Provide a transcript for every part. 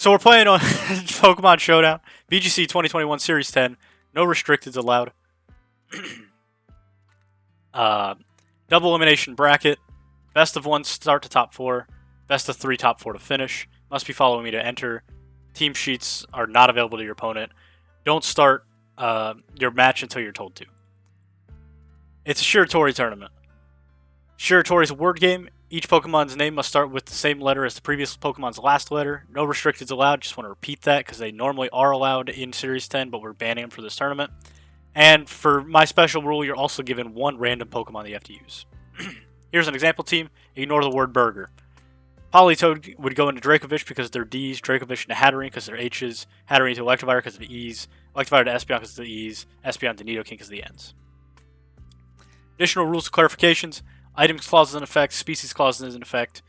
So we're playing on Pokemon Showdown, VGC 2021 Series 10. No restricteds allowed. Double elimination bracket. Best of 1 start to top 4. Best of 3 top 4 to finish. Must be following me to enter. Team sheets are not available to your opponent. Don't start your match until you're told to. It's a Shiritori tournament. Shiritori is a word game. Each Pokemon's name must start with the same letter as the previous Pokemon's last letter. No restricteds allowed. Just want to repeat that because they normally are allowed in Series 10, but we're banning them for this tournament. And for my special rule, you're also given one random Pokemon that you have to use. Here's an example team. Ignore the word burger. Politoed would go into Dracovish because they're D's, Dracovish into Hatterene because they're H's, Hatterene into Electivire because of the E's, Electivire to Espeon because of the E's, Espeon to Nidoking because of the N's. Additional rules and clarifications. Items clause is in effect, species clause is in effect.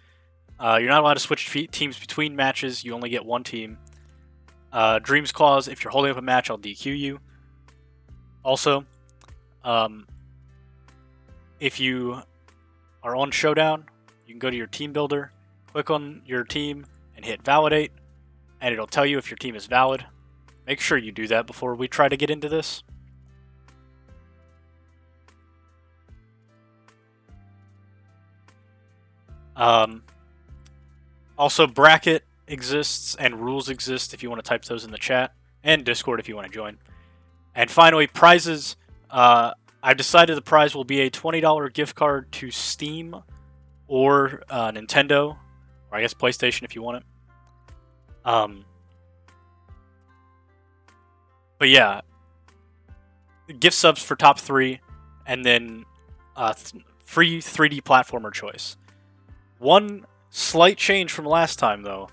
You're not allowed to switch teams between matches, you only get one team. Dreams clause, if you're holding up a match, I'll DQ you. Also, if you are on Showdown, you can go to your team builder, click on your team, and hit validate, and it'll tell you if your team is valid. Make sure you do that before we try to get into this. Also, bracket exists and rules exist if you want to type those in the chat, and Discord if you want to join. And finally, prizes. I've decided the prize will be a $20 gift card to Steam or Nintendo, or I guess PlayStation if you want it. But yeah, gift subs for top 3, and then free 3D platformer choice. One slight change from last time, though.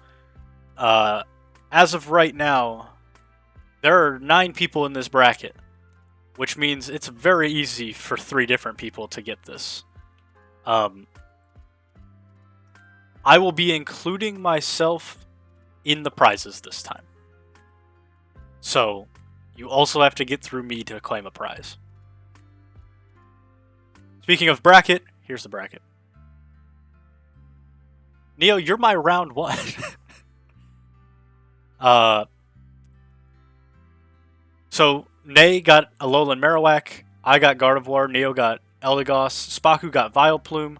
As of right now, there are 9 people in this bracket, which means it's very easy for 3 different people to get this. I will be including myself in the prizes this time. So, you also have to get through me to claim a prize. Speaking of bracket, here's the bracket. Neo, you're my round 1. So, Nay got Alolan Marowak, I got Gardevoir, Neo got Eldegoss, Spaku got Vileplume,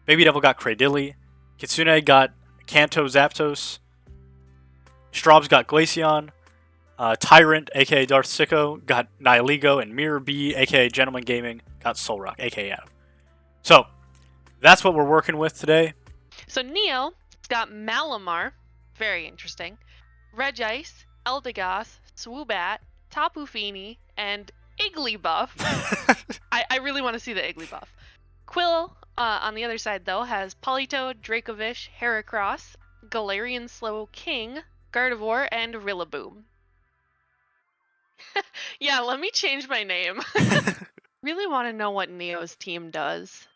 Baby Devil got Cradily, Kitsune got Kanto Zapdos, Straub's got Glaceon, Tyrant, aka Darth Sicko, got Nihilego, and Mirror B, aka Gentleman Gaming, got Solrock, aka Adam. So, that's what we're working with today. So Neo's got Malamar, very interesting, Regice, Eldegoss, Swoobat, Tapu Fini, and Igglybuff. I really want to see the Igglybuff. Quill, on the other side though, has Politoed, Dracovish, Heracross, Galarian Slowking, Gardevoir, and Rillaboom. Yeah, let me change my name. Really want to know what Neo's team does.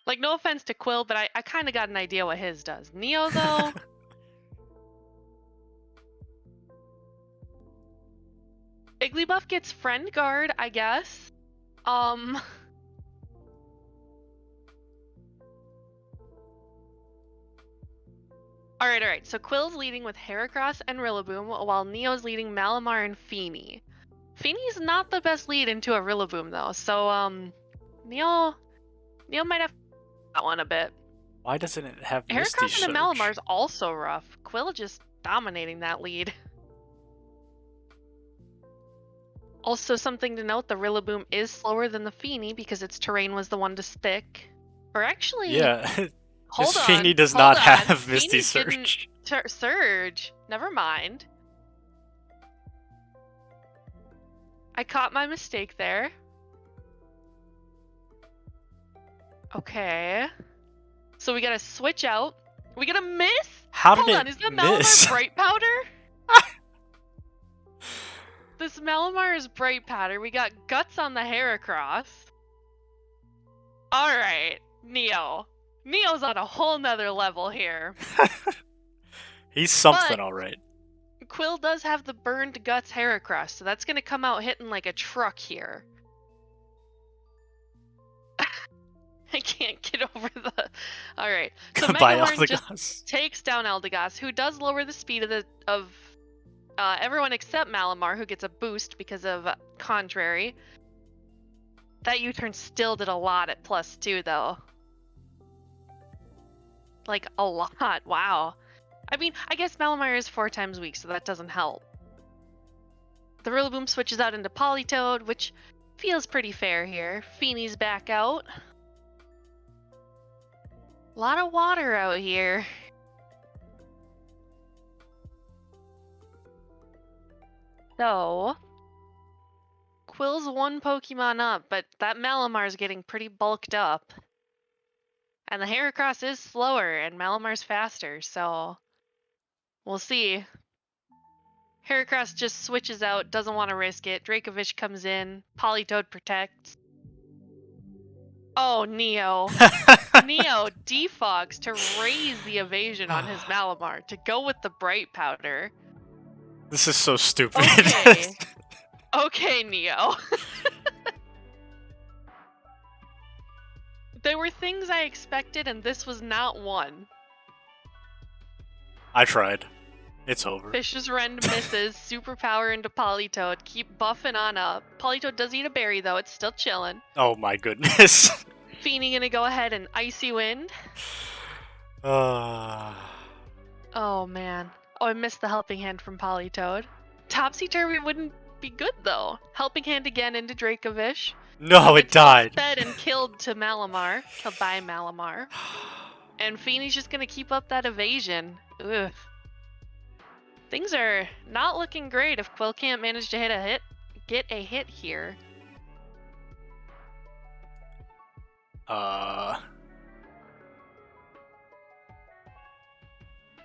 Like, no offense to Quill, but I kind of got an idea what his does. Neo, though... Igglybuff gets Friend Guard, I guess. Alright. So Quill's leading with Heracross and Rillaboom, while Neo's leading Malamar and Fini. Fini's not the best lead into a Rillaboom, though. So, Neo might have that one a bit. Why doesn't it have Misty Heracross and Malamar's also rough. Quill just dominating that lead. Also, something to note, the Rillaboom is slower than the Fini because its terrain was the one to stick. Or actually... Yeah, hold on. Fini does not have Misty Surge. Surge. Never mind. I caught my mistake there. Okay. So we gotta switch out. We gotta miss? How did Hold it on, is that miss? Malamar Bright Powder? This Malamar is Bright Powder. We got Guts on the Heracross. Alright, Neo. Neo's on a whole nother level here. He's something, alright. Quill does have the burned Guts Heracross, so that's gonna come out hitting like a truck here. I can't get over the. All right. So Goodbye, Megalorn just Eldegoss. takes down Eldegoss, who does lower the speed of everyone except Malamar, who gets a boost because of Contrary. That U-turn still did a lot at +2, though. Like, a lot. Wow. I mean, I guess Malamar is 4 times weak, so that doesn't help. The Rillaboom switches out into Politoed, which feels pretty fair here. Feeney's back out. A lot of water out here. So, Quill's 1 Pokemon up, but that Malamar's getting pretty bulked up. And the Heracross is slower, and Malamar's faster, so we'll see. Heracross just switches out, doesn't want to risk it. Dracovish comes in, Politoed protects. Oh, Neo. Neo defogs to raise the evasion on his Malamar, to go with the Bright Powder. This is so stupid. Okay. Okay, Neo. There were things I expected, and this was not one. I tried. It's over. Fish's Rend misses, superpower into Politoed, keep buffing on up. Politoed does eat a berry, though, it's still chilling. Oh my goodness. Feeny gonna go ahead and Icy Wind. Oh, man. Oh, I missed the Helping Hand from Politoed. Topsy-Turvy wouldn't be good, though. Helping Hand again into Dracovish. No, it died. Fed and killed to Malamar. Killed by Malamar. And Feeny's just gonna keep up that evasion. Ugh. Things are not looking great if Quill can't manage to get a hit here.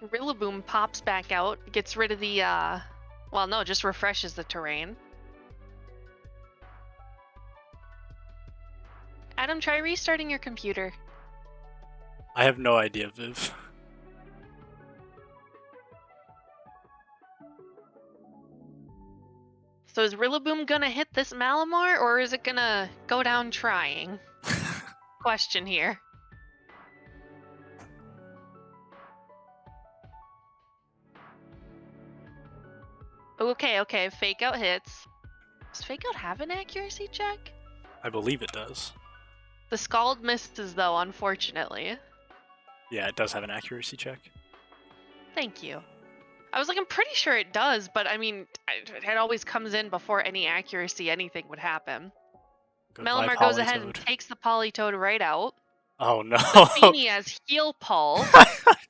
Rillaboom pops back out, gets rid of the, well, no, just refreshes the terrain. Adam, try restarting your computer. I have no idea, Viv. So is Rillaboom gonna hit this Malamar, or is it gonna go down trying? Question here. Okay, Fake Out hits. Does Fake Out have an accuracy check? I believe it does. The Scald misses, though, unfortunately. Yeah, it does have an accuracy check. Thank you. I was like, I'm pretty sure it does, but I mean, it always comes in before any accuracy, anything would happen. Goodbye, Malamar goes ahead and Politoed. takes the Politoed right out. Oh no. Feeny has Heal Pulse.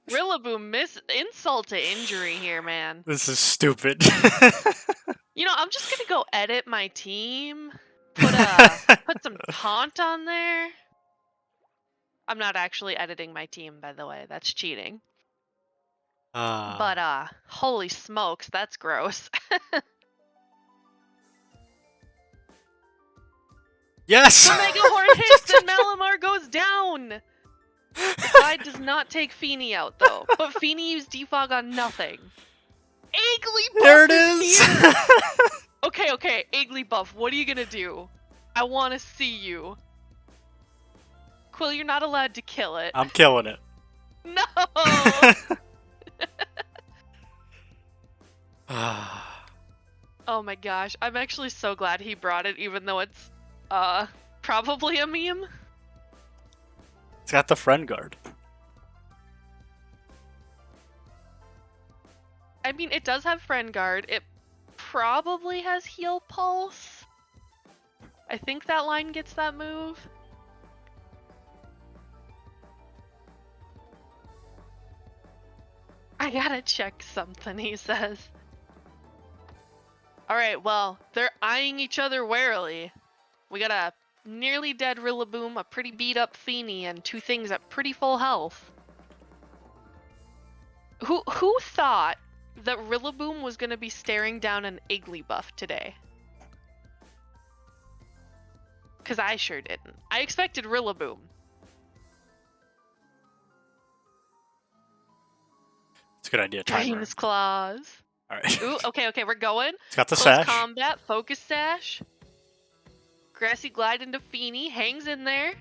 Rillaboom insult to injury here, man. This is stupid. You know, I'm just gonna go edit my team. Put some taunt on there. I'm not actually editing my team, by the way. That's cheating. But holy smokes, that's gross. Yes! The Mega Horn hits and Malamar goes down! The guide does not take Feeny out, though. But Feeny used Defog on nothing. Igglybuff There it is! here! Okay, Igglybuff, what are you gonna do? I wanna see you. Quill, you're not allowed to kill it. I'm killing it. No! Oh my gosh, I'm actually so glad he brought it, even though it's, probably a meme. It's got the friend guard. I mean, it does have Friend Guard. It probably has Heal Pulse. I think that line gets that move. I gotta check something, he says. Alright, well, they're eyeing each other warily. We got a nearly dead Rillaboom, a pretty beat up Feeny, and 2 things at pretty full health. Who thought that Rillaboom was gonna be staring down an Igglybuff today? Cause I sure didn't. I expected Rillaboom. It's a good idea, timer. Dream's Claws. Alright. Ooh, okay, we're going. It's got the Close sash. combat, Focus Sash. Grassy Glide into Feeny, hangs in there.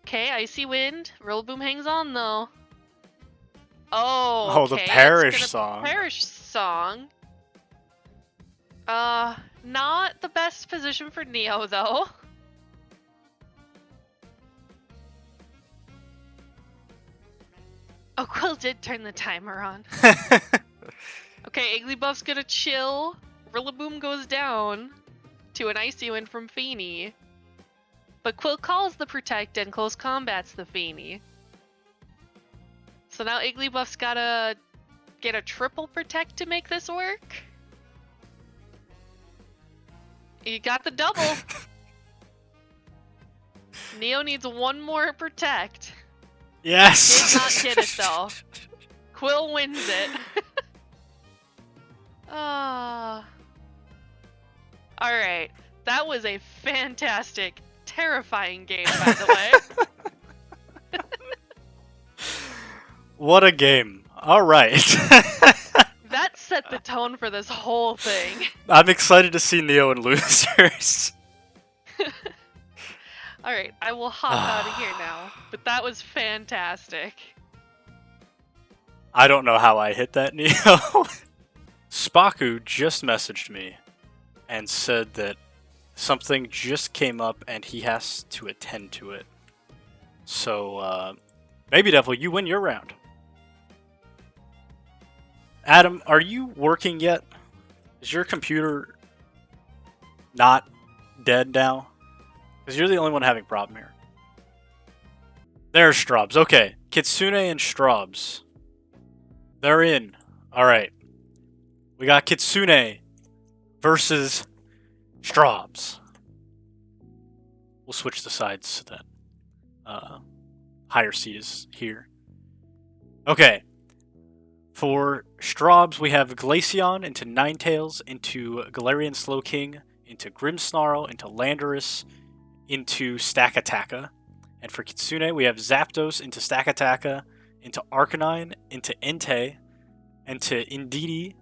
Okay, Icy Wind. Rillaboom hangs on though. Oh, Oh, okay. the Parish it's gonna song. Parish song. Not the best position for Neo though. Oh, Quill did turn the timer on. Okay, Igglybuff's gonna chill. Rillaboom goes down to an Icy Wind from Feeny. But Quill calls the Protect and close combats the Feeny. So now Igglybuff's gotta get a triple Protect to make this work. You got the double. Neo needs one more Protect. Yes! Did not get it though. Quill wins it. Alright. That was a fantastic, terrifying game, by the way. What a game. Alright. That set the tone for this whole thing. I'm excited to see Neo and losers. Alright, I will hop out of here now. But that was fantastic. I don't know how I hit that, Neo. Spaku just messaged me and said that something just came up and he has to attend to it. So, Baby Devil, you win your round. Adam, are you working yet? Is your computer not dead now? Because you're the only one having a problem here. There's Straubs. Okay, Kitsune and Straubs. They're in. Alright. We got Kitsune versus Straubs. We'll switch the sides so that higher seed is here. Okay. For Straubs, we have Glaceon into Ninetales, into Galarian Slowking, into Grimmsnarl, into Landorus, into Stakataka. And for Kitsune, we have Zapdos into Stakataka, into Arcanine, into Entei, into Indeedee,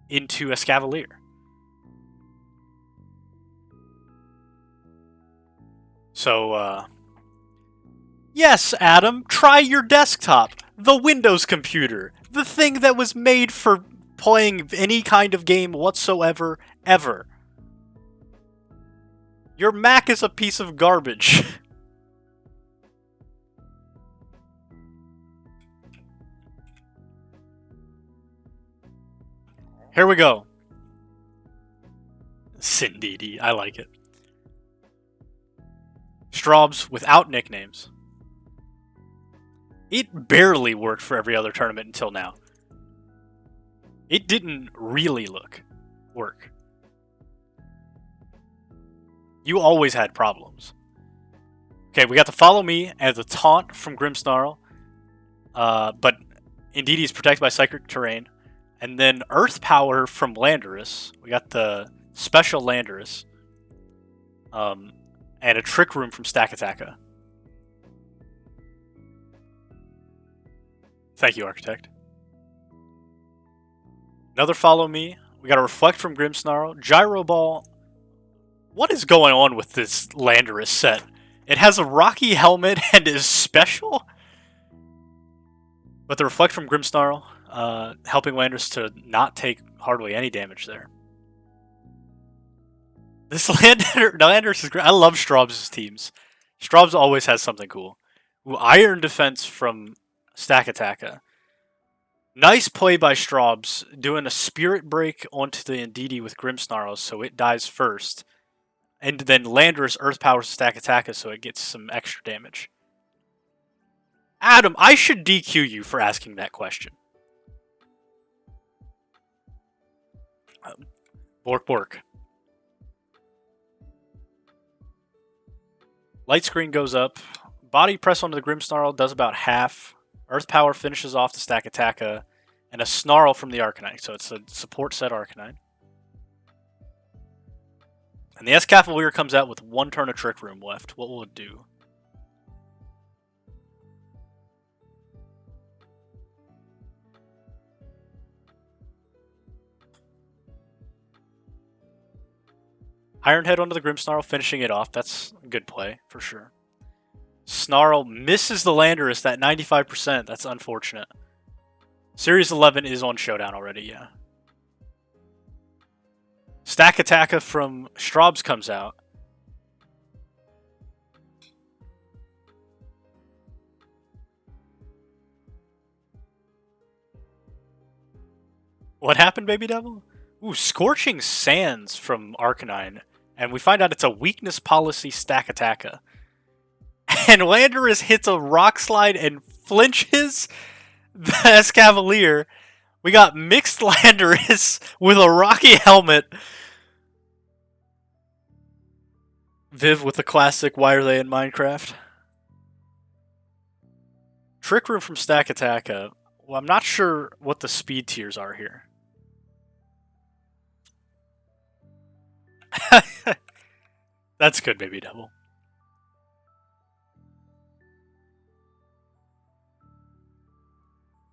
into Escavalier. So, yes, Adam, try your desktop. The Windows computer. The thing that was made for playing any kind of game whatsoever, ever. Your Mac is a piece of garbage. Here we go. Cindy, I like it. Straubs without nicknames. It barely worked for every other tournament until now. It didn't really work. You always had problems. Okay, we got the Follow Me and the Taunt from Grimmsnarl. But Indeedee is protected by Psychic Terrain. And then Earth Power from Landorus. We got the Special Landorus. And a Trick Room from Stakataka. Thank you, Architect. Another Follow Me. We got a Reflect from Grimmsnarl. Gyro Ball. What is going on with this Landorus set? It has a Rocky helmet and is special? But the Reflect from Grimmsnarl, helping Landorus to not take hardly any damage there. This Landorus is great. I love Straubs' teams. Straubs always has something cool. Ooh, Iron Defense from Stakataka. Nice play by Straubs, doing a Spirit Break onto the Indeedee with Grimmsnarl so it dies first. And then Landorus Earth Powers Stakataka so it gets some extra damage. Adam, I should DQ you for asking that question. Bork. Light Screen goes up. Body Press onto the Grimmsnarl does about half. Earth Power finishes off the Stakataka. And a Snarl from the Arcanine. So it's a support set Arcanine. And the Escavalier comes out with one turn of Trick Room left. What will it do? Iron Head onto the Grimmsnarl, finishing it off. That's a good play, for sure. Snarl misses the Landorus at 95%. That's unfortunate. Series 11 is on Showdown already, yeah. Stack Attacka from Straubs comes out. What happened, Baby Devil? Ooh, Scorching Sands from Arcanine. And we find out it's a weakness policy Stack Attacka. And Landorus hits a Rock Slide and flinches the Escavalier. We got mixed Landorus with a Rocky Helmet. Viv with the classic Why Are They in Minecraft? Trick Room from Stack Attacka. Well, I'm not sure what the speed tiers are here. That's good, Baby Devil.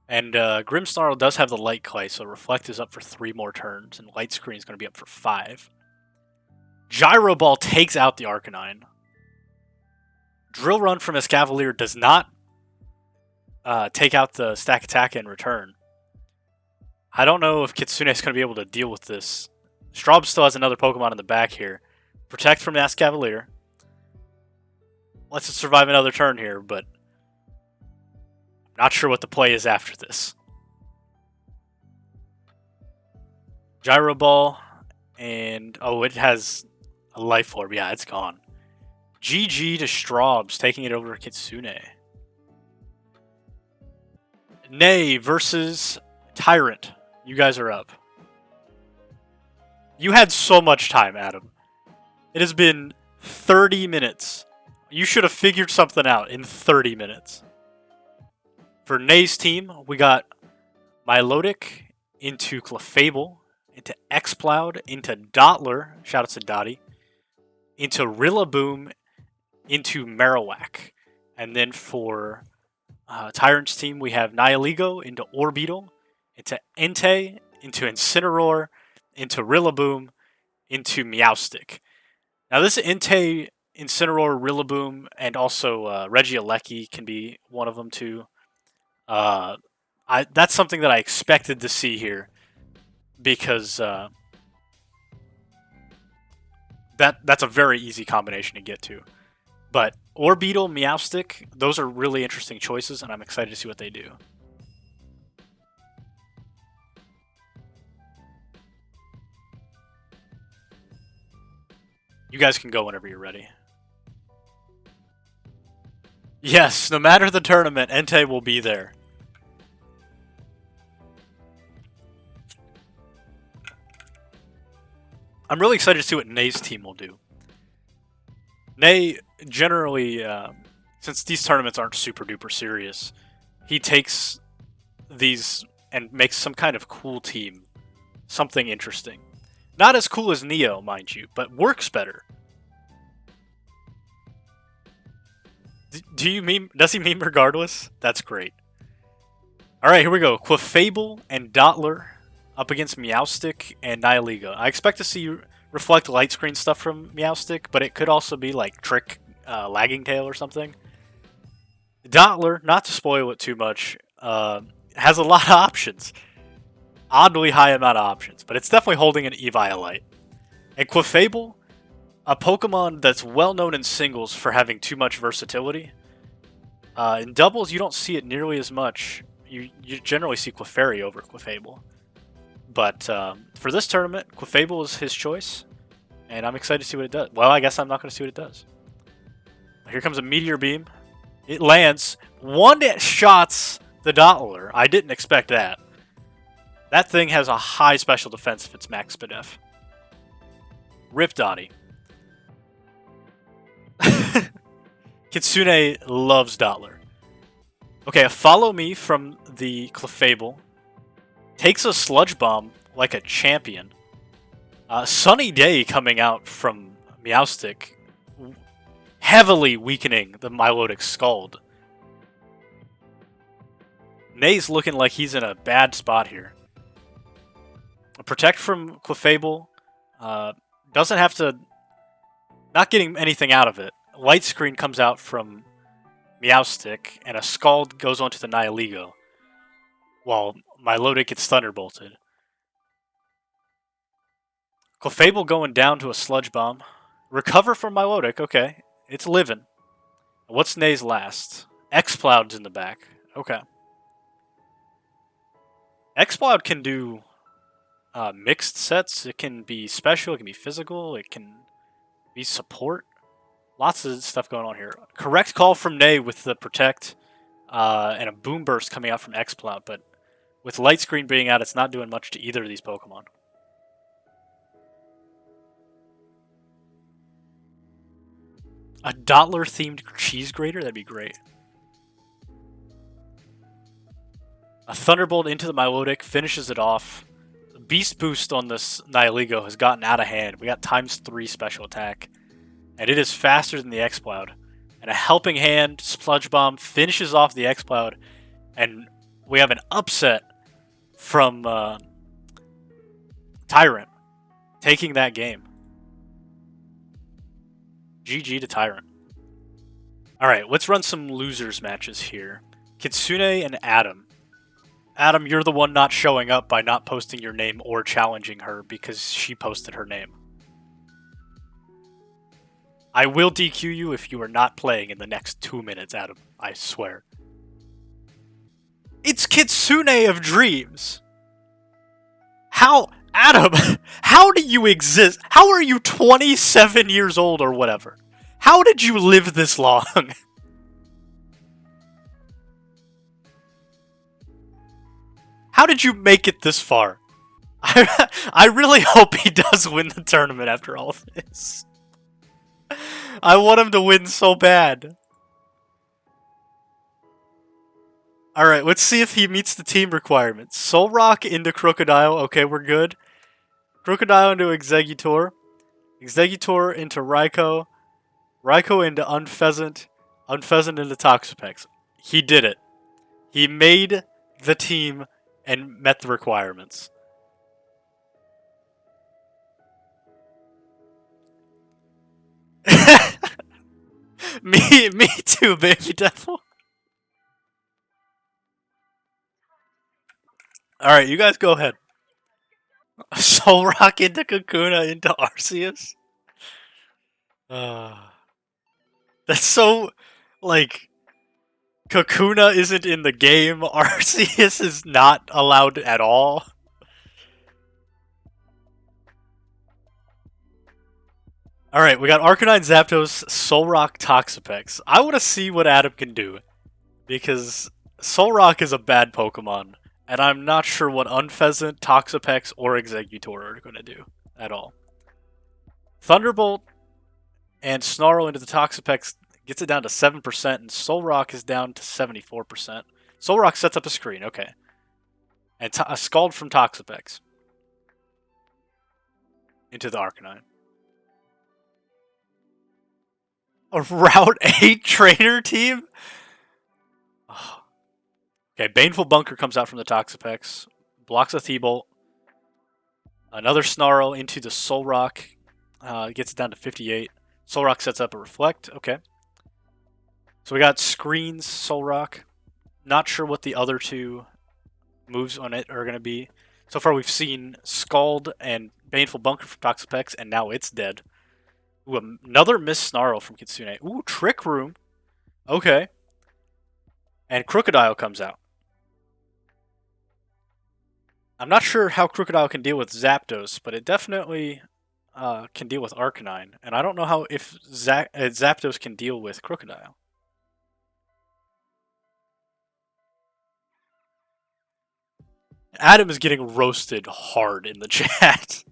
And Grimmsnarl does have the Light Clay, so Reflect is up for 3 more turns, and Light Screen is going to be up for 5. Gyro Ball takes out the Arcanine. Drill Run from Escavalier does not take out the Stack Attack in return. I don't know if Kitsune is going to be able to deal with this. Straub still has another Pokemon in the back here. Protect from Escavalier. Lets it survive another turn here, but not sure what the play is after this. Gyro Ball, and oh, it has a Life Orb. Yeah, it's gone. GG to Straubs, taking it over to Kitsune. Nay versus Tyrant. You guys are up. You had so much time, Adam. It has been 30 minutes. You should have figured something out in 30 minutes. For Nay's team, we got Milotic into Clefable, into Xploud, into Dottler, shout out to Dottie, into Rillaboom, into Marowak. And then for Tyrant's team, we have Nihilego into Orbeetle, into Entei, into Incineroar, into Rillaboom, into Meowstic. Now this Entei, Incineroar, Rillaboom, and also Regieleki can be one of them too. That's something that I expected to see here, because that's a very easy combination to get to. But Orbeetle, Meowstic, those are really interesting choices, and I'm excited to see what they do. You guys can go whenever you're ready. Yes, no matter the tournament, Entei will be there. I'm really excited to see what Nay's team will do. Nay, generally, since these tournaments aren't super duper serious, he takes these and makes some kind of cool team. Something interesting. Not as cool as Neo, mind you, but works better. Do you meme? Does he meme regardless? That's great. Alright, here we go. Clefable and Dottler up against Meowstic and Nihilego. I expect to see Reflect Light Screen stuff from Meowstic, but it could also be like Trick Lagging Tail or something. Dottler, not to spoil it too much, has a lot of options. Oddly high amount of options, but it's definitely holding an Eviolite. And Clefable, a Pokemon that's well known in singles for having too much versatility. In doubles, you don't see it nearly as much. You generally see Clefairy over Clefable. But for this tournament, Clefable is his choice, and I'm excited to see what it does. Well, I guess I'm not going to see what it does. Here comes a Meteor Beam. It lands. One-shots the Dottler. I didn't expect that. That thing has a high special defense if it's max Spadef. Rip Dottie. Kitsune loves Dottler. Okay, a Follow Me from the Clefable. Takes a Sludge Bomb like a champion. Sunny Day coming out from Meowstic. Heavily weakening the Milotic Scald. Nay's looking like he's in a bad spot here. A Protect from Clefable. Doesn't have to... Not getting anything out of it. Light Screen comes out from Meowstic, and a Scald goes onto the Nihilego, while Milotic gets Thunderbolted. Clefable going down to a Sludge Bomb. Recover from Milotic, okay. It's living. What's Nay's last? X-Cloud's in the back. Okay. X-Cloud can do mixed sets. It can be special, it can be physical, it can be support. Lots of stuff going on here. Correct call from Nay with the Protect and a Boom Burst coming out from X-Cloud, but with Light Screen being out, it's not doing much to either of these Pokemon. A Dottler-themed cheese grater? That'd be great. A Thunderbolt into the Milotic finishes it off. The Beast Boost on this Nihilego has gotten out of hand. We got ×3 special attack. And it is faster than the X-Cloud. And a Helping Hand, Sludge Bomb finishes off the X-Cloud. And we have an upset from Tyrant taking that game. GG to Tyrant. Alright, let's run some losers matches here. Kitsune and Adam. Adam, you're the one not showing up by not posting your name or challenging her because she posted her name. I will DQ you if you are not playing in the next 2 minutes, Adam. I swear. It's Kitsune of Dreams! How... Adam, how do you exist? How are you 27 years old or whatever? How did you live this long? How did you make it this far? I really hope he does win the tournament after all of this. I want him to win so bad. Alright, let's see if he meets the team requirements. Solrock into Crocodile. Okay, we're good. Crocodile into Exeggutor. Exeggutor into Raikou. Raikou into Unpheasant. Unpheasant into Toxapex. He did it. He made the team and met the requirements. me too, baby devil. Alright, you guys go ahead. Solrock into Kakuna into Arceus? That's so... like... Kakuna isn't in the game. Arceus is not allowed at all. Alright, we got Arcanine, Zapdos, Solrock, Toxapex. I want to see what Adam can do. Because Solrock is a bad Pokemon. And I'm not sure what Unpheasant, Toxapex, or Exeggutor are going to do at all. Thunderbolt and Snarl into the Toxapex gets it down to 7%, and Solrock is down to 74%. Solrock sets up a screen, okay. And a Scald from Toxapex into the Arcanine. A Route 8 trainer team? Oh. Okay, Baneful Bunker comes out from the Toxapex. Blocks a Thebolt. Another Snarl into the Solrock. Gets it down to 58. Solrock sets up a Reflect. Okay. So we got Screens, Solrock. Not sure what the other two moves on it are going to be. So far we've seen Scald and Baneful Bunker from Toxapex, and now it's dead. Ooh, another Miss Snarl from Kitsune. Ooh, Trick Room. Okay. And Crocodile comes out. I'm not sure how Crocodile can deal with Zapdos, but it definitely can deal with Arcanine. And I don't know how if Zapdos can deal with Crocodile. Adam is getting roasted hard in the chat.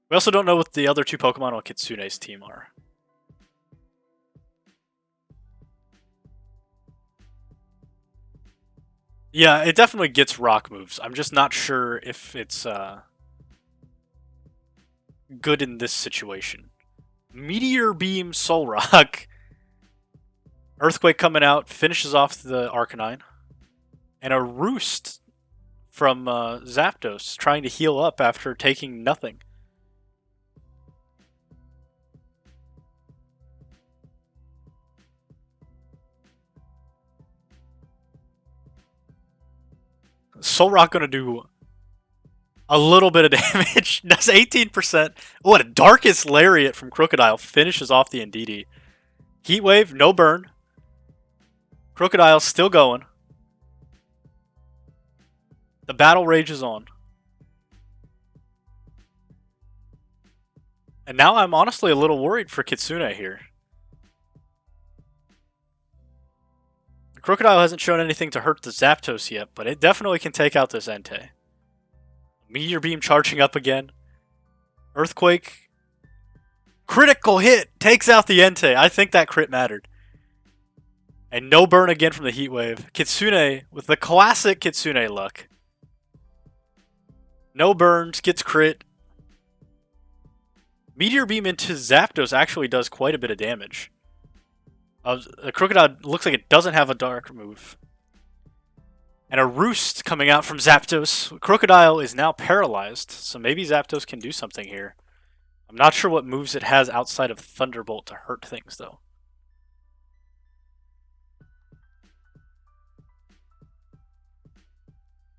We also don't know what the other two Pokemon on Kitsune's team are. Yeah, it definitely gets rock moves. I'm just not sure if it's good in this situation. Meteor Beam Solrock. Earthquake coming out, finishes off the Arcanine. And a Roost from Zapdos, trying to heal up after taking nothing. Soul Rock gonna do a little bit of damage. Does 18%. What a Darkest Lariat from Crocodile finishes off the Ndidi. Heat Wave, no burn. Crocodile's still going. The battle rages on. And now I'm honestly a little worried for Kitsune here. Crocodile hasn't shown anything to hurt the Zapdos yet, but it definitely can take out this Entei. Meteor Beam charging up again. Earthquake. Critical hit! Takes out the Entei. I think that crit mattered. And no burn again from the Heat Wave. Kitsune with the classic Kitsune luck. No burns, gets crit. Meteor Beam into Zapdos actually does quite a bit of damage. The Crocodile looks like it doesn't have a dark move. And a Roost coming out from Zapdos. Crocodile is now paralyzed, so maybe Zapdos can do something here. I'm not sure what moves it has outside of Thunderbolt to hurt things, though.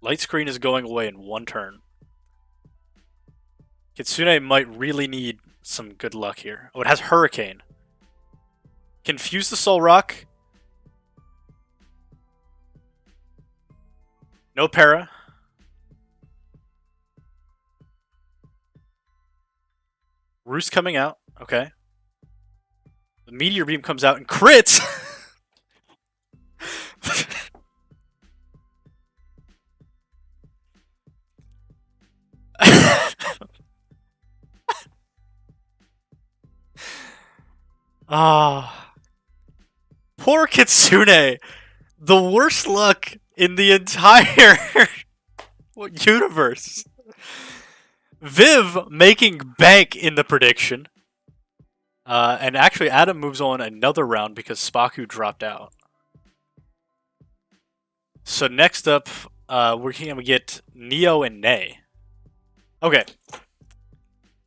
Light Screen is going away in one turn. Kitsune might really need some good luck here. Oh, it has Hurricane. Confuse the Soul Rock. No para. Roost coming out. Okay. The Meteor Beam comes out and crits! Ah. Poor Kitsune. The worst luck in the entire universe. Viv making bank in the prediction. And actually, Adam moves on another round because Spaku dropped out. So next up, we're going to get Neo and Nay. Okay.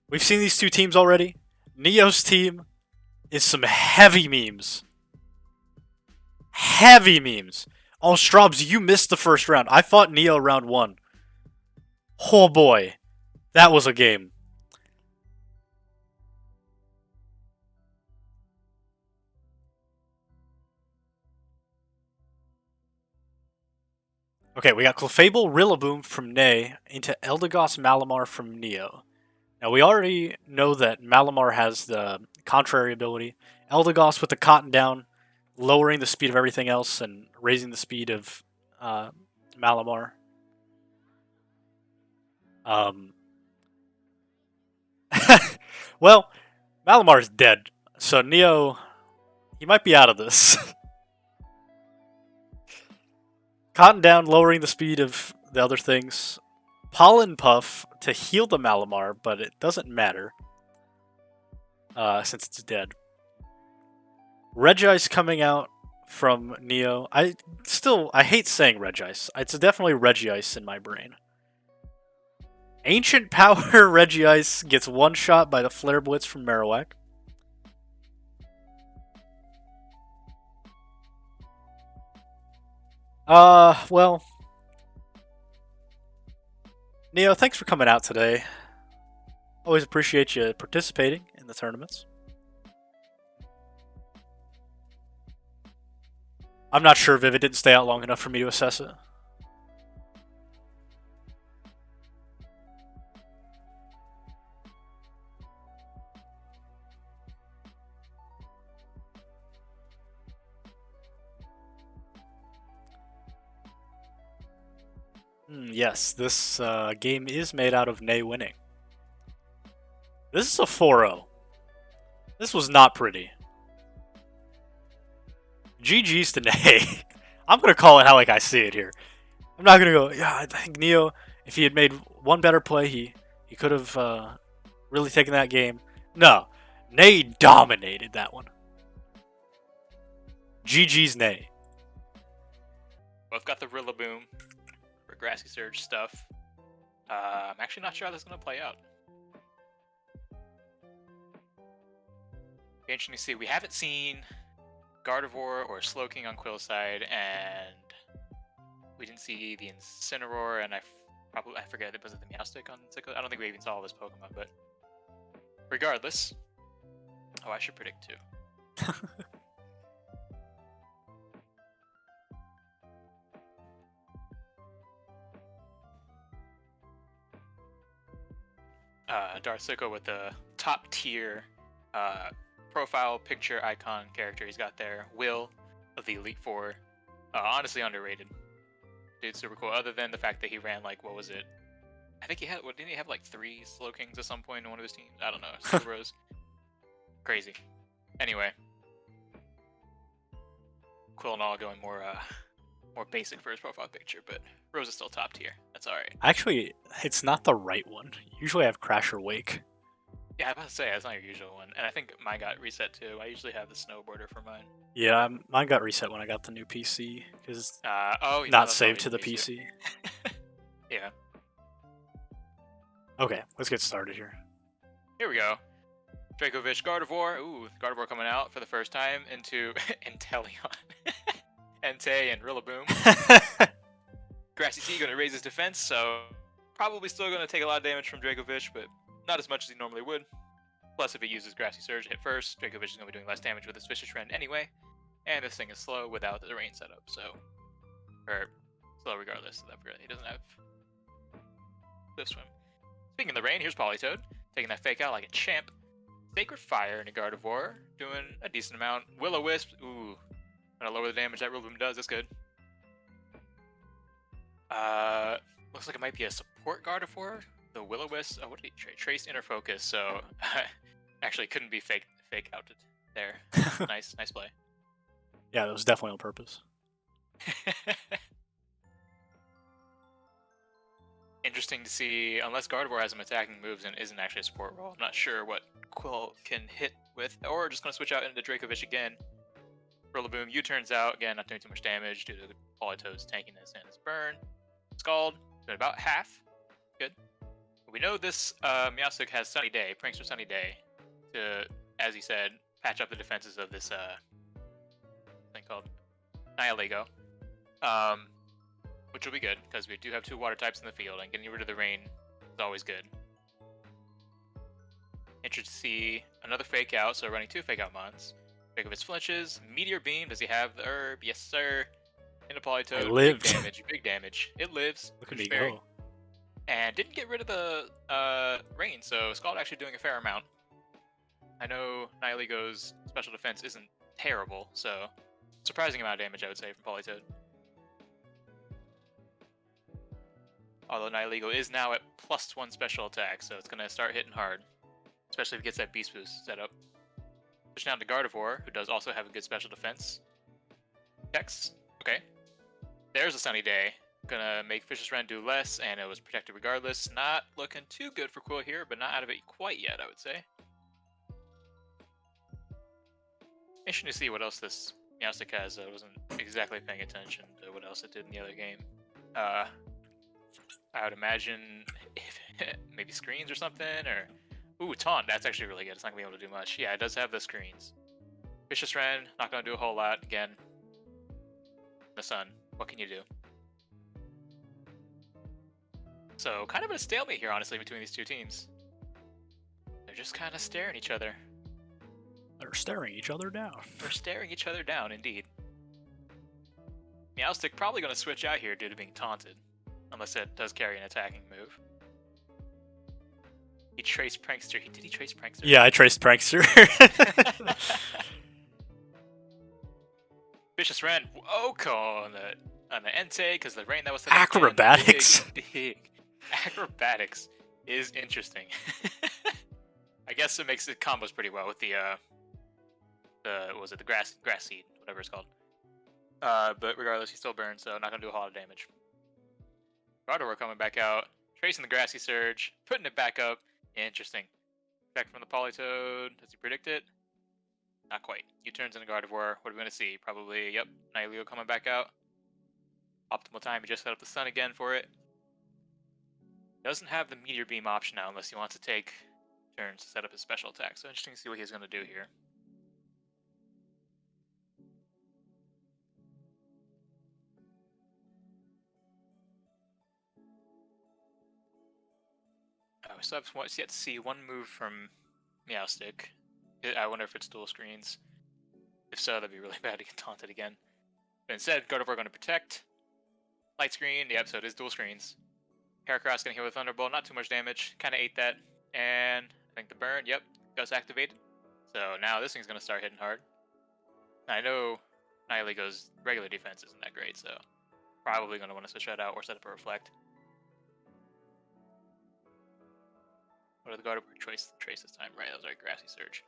We've seen these two teams already. Neo's team is some heavy memes. Heavy memes. Oh, Straubs, you missed the first round. I fought Neo round 1. Oh boy. That was a game. Okay, we got Clefable Rillaboom from Nay into Eldegoss Malamar from Neo. Now, we already know that Malamar has the contrary ability. Eldegoss with the Cotton Down, lowering the speed of everything else and raising the speed of Malamar. Well, Malamar is dead, so Neo, he might be out of this. Cotton Down, lowering the speed of the other things. Pollen Puff to heal the Malamar, but it doesn't matter since it's dead. Regice coming out from Neo. I hate saying Regice. It's definitely Regice in my brain. Ancient Power Regice gets one shot by the Flare Blitz from Marowak. Well, Neo, thanks for coming out today. Always appreciate you participating in the tournaments. I'm not sure, Viv. It didn't stay out long enough for me to assess it. Yes, this game is made out of Nay winning. This is a 4-0. This was not pretty. GG's to Nay. I'm going to call it how I see it here. I'm not going to go, yeah, I think Neo, if he had made one better play, he could have really taken that game. No, Nay dominated that one. GG's Nay. Both got the Rillaboom for Grassy Surge stuff. I'm actually not sure how this is going to play out. Be interesting to see. We haven't seen Gardevoir or Slowking on Quill's side, and we didn't see the Incineroar, and I forget it was the Meowstic on Sicko. I don't think we even saw this Pokemon, but regardless. Oh, I should predict too. Darth with the top tier profile picture icon character he's got there. Will of the Elite Four. Honestly underrated. Dude's super cool. Other than the fact that he ran like, what was it? I think he had, didn't he have like 3 Slowkings at some point in one of his teams? I don't know. Super Rose. Crazy. Anyway. Qwillinall going more basic for his profile picture, but Rose is still top tier. That's alright. Actually, it's not the right one. Usually I have Crash or Wake. Yeah, I'm about to say, that's not your usual one. And I think mine got reset too. I usually have the Snowboarder for mine. Yeah, mine got reset when I got the new PC, because oh, not saved to the PC. Yeah. Okay, let's get started here. Here we go. Dracovish, Gardevoir. Ooh, Gardevoir coming out for the first time into Inteleon. Entei and Rillaboom. Grassy Sea going to raise his defense, so probably still going to take a lot of damage from Dracovish, but not as much as he normally would. Plus, if he uses Grassy Surge to hit first, Dracovish is going to be doing less damage with his Vicious Rend anyway. And this thing is slow without the rain setup, so... Or, slow regardless, he doesn't have Swift Swim. Speaking of the rain, here's Politoed, taking that fake out like a champ. Sacred Fire into Gardevoir, doing a decent amount. Will-O-Wisp, ooh. Gonna lower the damage that Rillaboom does, that's good. Looks like it might be a support Gardevoir. The Will-O-Wisp, oh, what did he trade? Trace Inner Focus, so actually couldn't be fake outed there. nice play. Yeah, that was definitely on purpose. Interesting to see, unless Gardevoir has some attacking moves and isn't actually a support role. I'm not sure what Quill can hit with, or just going to switch out into Dracovish again. Rillaboom U-turns out, again, not doing too much damage due to the Politoed's tankiness and his burn. Scald, doing about half. Good. We know this Meowstic has Sunny Day, Prankster Sunny Day, to, as he said, patch up the defenses of this thing called Nihilego. Which will be good, because we do have 2 water types in the field, and getting rid of the rain is always good. Interested to see another fake out, so running 2 fake out mons. Dracovish flinches. Meteor Beam, does he have the herb? Yes, sir. Into Politoed. It lived. Big damage. It lives. Look at me go. And didn't get rid of the rain, so Scald actually doing a fair amount. I know Nihilego's special defense isn't terrible, so surprising amount of damage, I would say, from Politoed. Although Nihilego is now at +1 special attack, so it's going to start hitting hard. Especially if it gets that Beast Boost set up. Push down to Gardevoir, who does also have a good special defense. Checks. Okay. There's a Sunny Day. Gonna make Vicious Rend do less, and it was protected regardless. Not looking too good for Quill here, but not out of it quite yet, I would say. Interesting to see what else this Meowstic has. I wasn't exactly paying attention to what else it did in the other game. I would imagine maybe screens or something, or... Ooh, Taunt, that's actually really good. It's not going to be able to do much. Yeah, it does have the screens. Vicious Rend, not going to do a whole lot. Again, the sun. What can you do? So, kind of a stalemate here, honestly, between these 2 teams. They're just kind of staring each other. They're staring each other down. They're staring each other down, indeed. Meowstic probably going to switch out here due to being taunted. Unless it does carry an attacking move. He traced Prankster. Did he trace Prankster? Yeah, I traced Prankster. Vicious Rend. Oko on the Entei, because the rain that was... Acrobatics. Big. Acrobatics is interesting. I guess it makes it combos pretty well with the grass seed, whatever it's called. But regardless, he still burns, so not gonna do a whole lot of damage. Gardevoir coming back out, tracing the Grassy Surge, putting it back up. Interesting. Back from the Politoed. Does he predict it? Not quite. U-turns into Gardevoir. What are we going to see? Probably, yep, Nihilego coming back out. Optimal time. He just set up the sun again for it. Doesn't have the Meteor Beam option now unless he wants to take turns to set up his special attack. So interesting to see what he's going to do here. still have yet to see one move from Meowstic. I wonder if it's dual screens. If so, that'd be really bad to get taunted again. But instead, Gardevoir going to protect. Light screen, yep, so it is dual screens. Heracross going to heal with Thunderbolt, not too much damage. Kind of ate that. And I think the burn, yep, does activated. So now this thing's going to start hitting hard. I know Nihiligo's regular defense isn't that great, so probably going to want to switch that out or set up a Reflect. What are the Gardevoir trace this time? Right, that was right, Grassy Surge.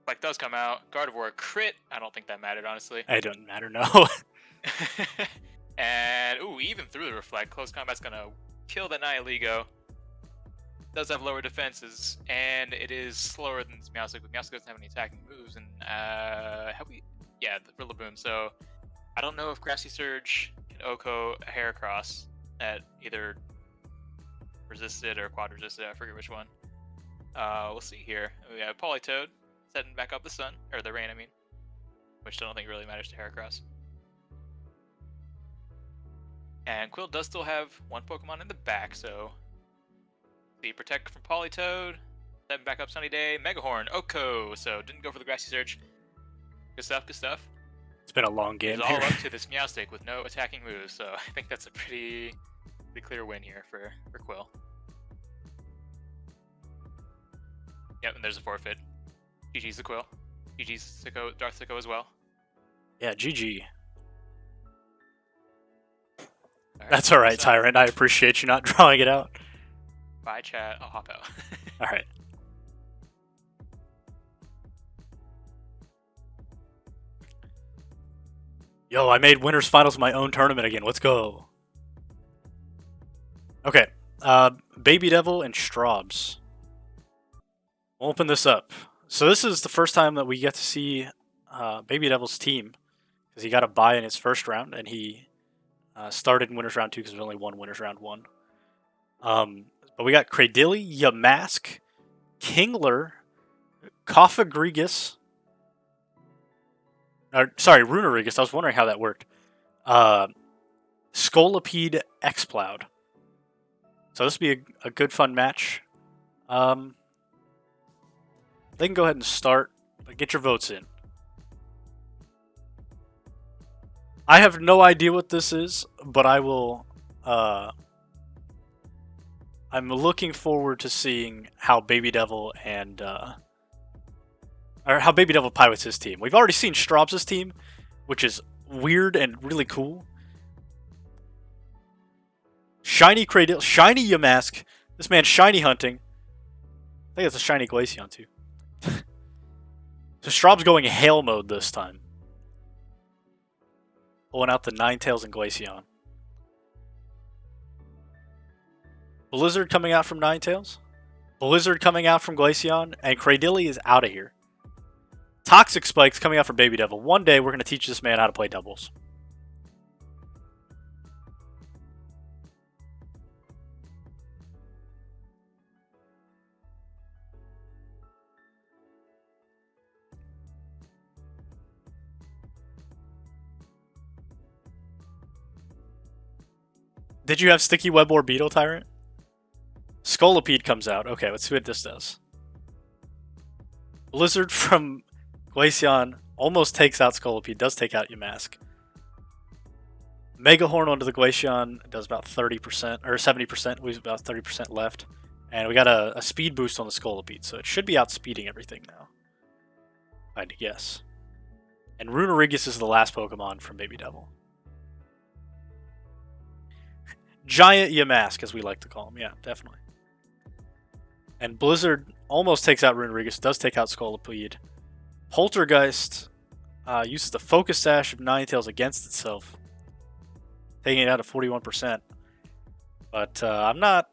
Like does come out. Gardevoir crit. I don't think that mattered, honestly. It doesn't matter, no. And, ooh, even through the Reflect, Close Combat's going to kill the Nihiligo. Does have lower defenses, and it is slower than Meowstic, but Meowstic doesn't have any attacking moves, and, yeah, the Rillaboom, so I don't know if Grassy Surge can OHKO a Heracross that either resisted or quad resisted, I forget which one. We'll see here. We have Politoed setting back up the sun, or the rain, I mean, which I don't think really matters to Heracross. And Quill does still have one Pokemon in the back, so the Protect from Politoed, setting back up Sunny Day, Megahorn, OHKO, so didn't go for the Grassy Surge. Good stuff, good stuff. It's been a long game. It's all up to this Meowstic with no attacking moves, so I think that's a pretty clear win here for Quill. Yep, and there's a forfeit. GG's the Quill. GG's Sicko, Darth Sicko as well. Yeah, GG. All That's alright, so, Tyrant. I appreciate you not drawing it out. Bye, chat. I'll hop out. Alright. Yo, I made winners finals of my own tournament again. Let's go. Okay. Baby Devil and Straubs. We'll open this up. So this is the first time that we get to see Baby Devil's team, because he got a bye in his first round, and he started in Winners Round 2 because there's only one Winners Round 1. But we got Cradilly, Yamask, Kingler, Cofagrigus. Sorry, Runerigus. I was wondering how that worked. Scolipede, Exploud. So this would be a good, fun match. They can go ahead and start. Get your votes in. I have no idea what this is, but I will. I'm looking forward to seeing how Baby Devil and or how Baby Devil pilots his team. We've already seen Straubs' team, which is weird and really cool. Shiny Cradle, shiny Yamask. This man's shiny hunting. I think it's a shiny Glaceon too. So Straub's going Hail mode this time. Pulling out the Ninetales and Glaceon. Blizzard coming out from Ninetales. Blizzard coming out from Glaceon. And Cradilly is out of here. Toxic Spikes coming out from Baby Devil. One day we're going to teach this man how to play doubles. Did you have Sticky Web or Beetle Tyrant? Scolipede comes out. Okay, let's see what this does. Blizzard from Glaceon almost takes out Scolipede. Does take out Yamask. Megahorn onto the Glaceon does about 30%, or 70%. Leaves about 30% left. And we got a speed boost on the Scolipede, so it should be outspeeding everything now. If I had to guess. And Runerigus is the last Pokemon from Baby Devil. Giant Yamask, as we like to call him. Yeah, definitely. And Blizzard almost takes out Runerigus, does take out Scolipede. Poltergeist uses the Focus Sash of Ninetales against itself, taking it out at 41%. But I don't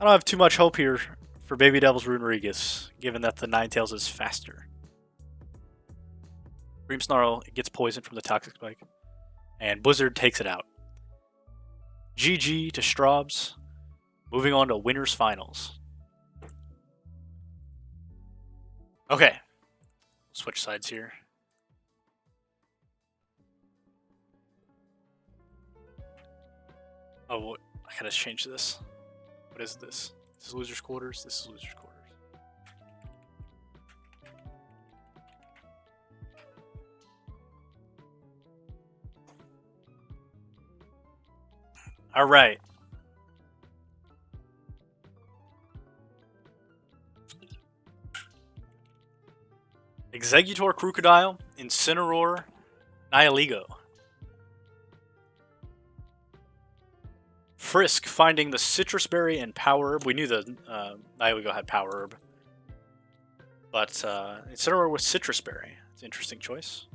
have too much hope here for Baby Devil's Runerigus, given that the Ninetales is faster. Grimmsnarl gets poisoned from the Toxic Spike, and Blizzard takes it out. GG to Straubs. Moving on to Winners Finals. Okay. Switch sides here. Oh, I gotta change this. What is this? This is loser's quarters. This is loser's quarters. All right. Executor Crocodile, Incineroar, Nihilego. Frisk finding the Citrus Berry and Power Herb. We knew the Nihilego had Power Herb. But Incineroar with Citrus Berry. It's an interesting choice.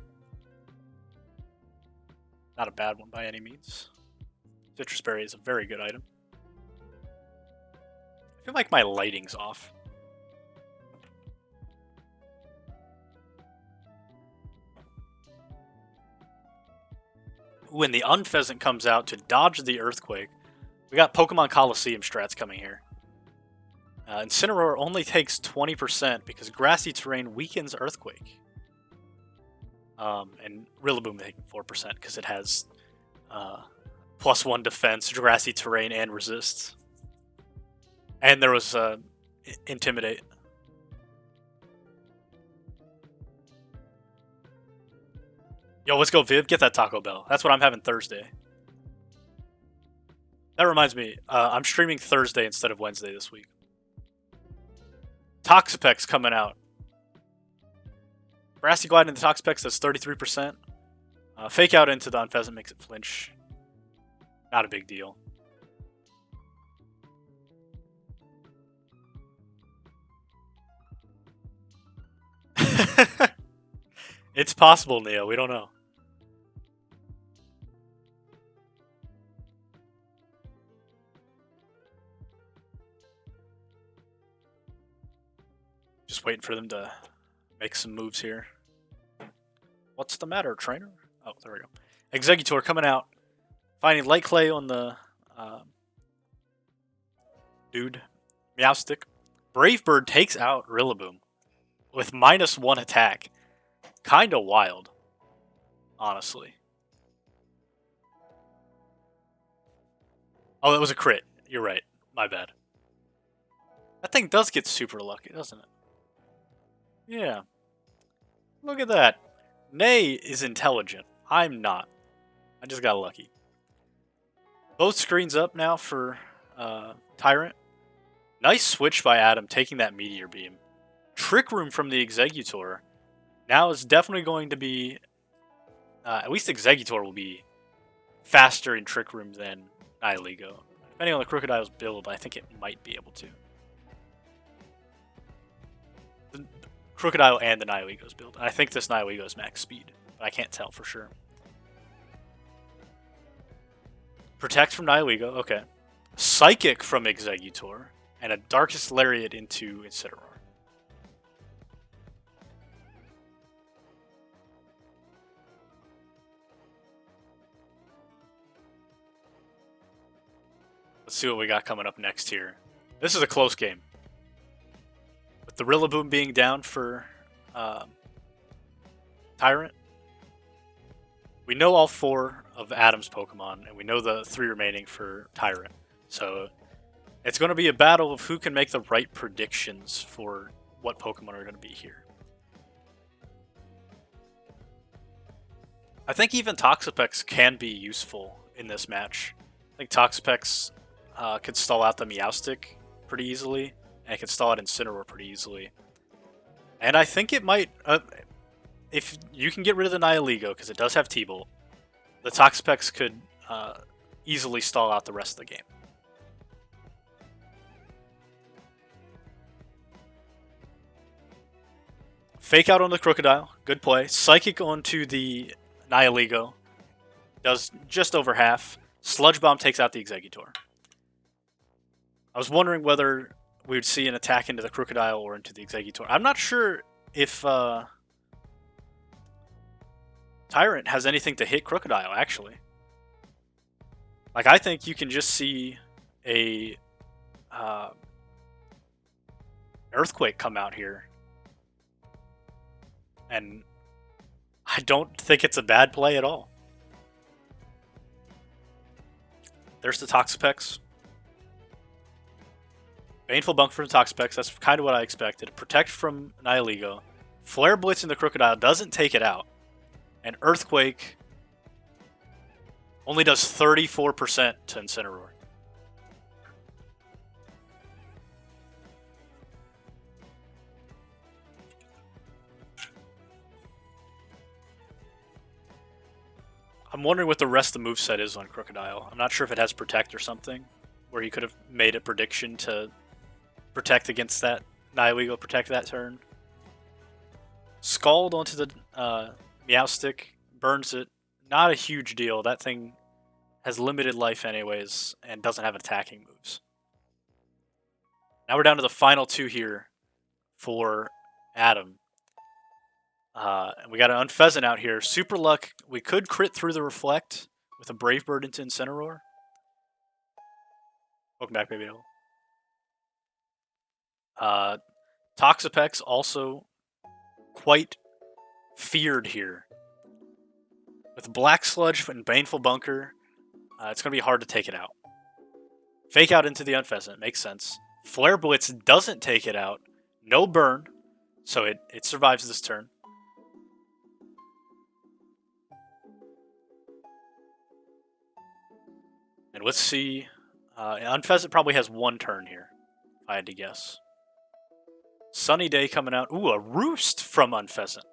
Not a bad one by any means. Citrus Berry is a very good item. I feel like my lighting's off. When the Unpheasant comes out to dodge the Earthquake, we got Pokemon Coliseum strats coming here. Incineroar only takes 20% because Grassy Terrain weakens Earthquake. And Rillaboom taking 4% because it has +1 defense, Grassy Terrain, and Resists. And there was Intimidate. Yo, let's go, Viv. Get that Taco Bell. That's what I'm having Thursday. That reminds me, I'm streaming Thursday instead of Wednesday this week. Toxapex coming out. Grassy Glide into Toxapex, that's 33%. Fake out into the Unpheasant makes it flinch. Not a big deal. It's possible, Neo. We don't know. Just waiting for them to make some moves here. What's the matter, trainer? Oh, there we go. Executor coming out. Finding Light Clay on the dude. Meowstic. Brave Bird takes out Rillaboom with -1 attack. Kinda wild, honestly. Oh, that was a crit. You're right. My bad. That thing does get super lucky, doesn't it? Yeah. Look at that. Nay is intelligent. I'm not. I just got lucky. Both screens up now for Tyrant. Nice switch by Adam, taking that Meteor Beam. Trick Room from the Executor. Now is definitely going to be... at least Executor will be faster in Trick Room than Nihilego. Depending on the Crocodile's build, I think it might be able to. The Crocodile and the Nihilego's build. I think this Nihilego's max speed, but I can't tell for sure. Protect from Nihilego, okay. Psychic from Executor, and a Darkest Lariat into Incineroar. Let's see what we got coming up next here. This is a close game. With the Rillaboom being down for Tyrant, we know all 4 of Adam's Pokemon, and we know the 3 remaining for Tyrant. So it's going to be a battle of who can make the right predictions for what Pokemon are going to be here. I think even Toxapex can be useful in this match. I think Toxapex could stall out the Meowstic pretty easily, and it could stall out Incineroar pretty easily. And I think it might... if you can get rid of the Nihilego, because it does have T-Bolt, the Toxapex could easily stall out the rest of the game. Fake out on the Crocodile, good play. Psychic onto the Nihilego, does just over half. Sludge Bomb takes out the Executor. I was wondering whether we would see an attack into the Crocodile or into the Executor. I'm not sure if Tyrant has anything to hit Crocodile, actually. Like, I think you can just see a Earthquake come out here. And I don't think it's a bad play at all. There's the Toxapex. Baneful Bunker from Toxapex, that's kind of what I expected. Protect from Nihilego. Flare Blitz into Crocodile doesn't take it out. And Earthquake only does 34% to Incineroar. I'm wondering what the rest of the moveset is on Crocodile. I'm not sure if it has Protect or something, where he could have made a prediction to protect against that. Nihilego protect that turn. Scald onto the Meowstic, burns it. Not a huge deal. That thing has limited life anyways, and doesn't have attacking moves. Now we're down to the final two here for Adam. And we got an Unpheasant out here. Super luck. We could crit through the Reflect with a Brave Bird into Incineroar. Welcome back, baby. Toxapex also quite feared here. With Black Sludge and Baneful Bunker, it's going to be hard to take it out. Fake out into the Unpheasant. Makes sense. Flare Blitz doesn't take it out. No burn. So it survives this turn. And let's see. Unpheasant probably has one turn here, if I had to guess. Sunny Day coming out. Ooh, a Roost from Unpheasant.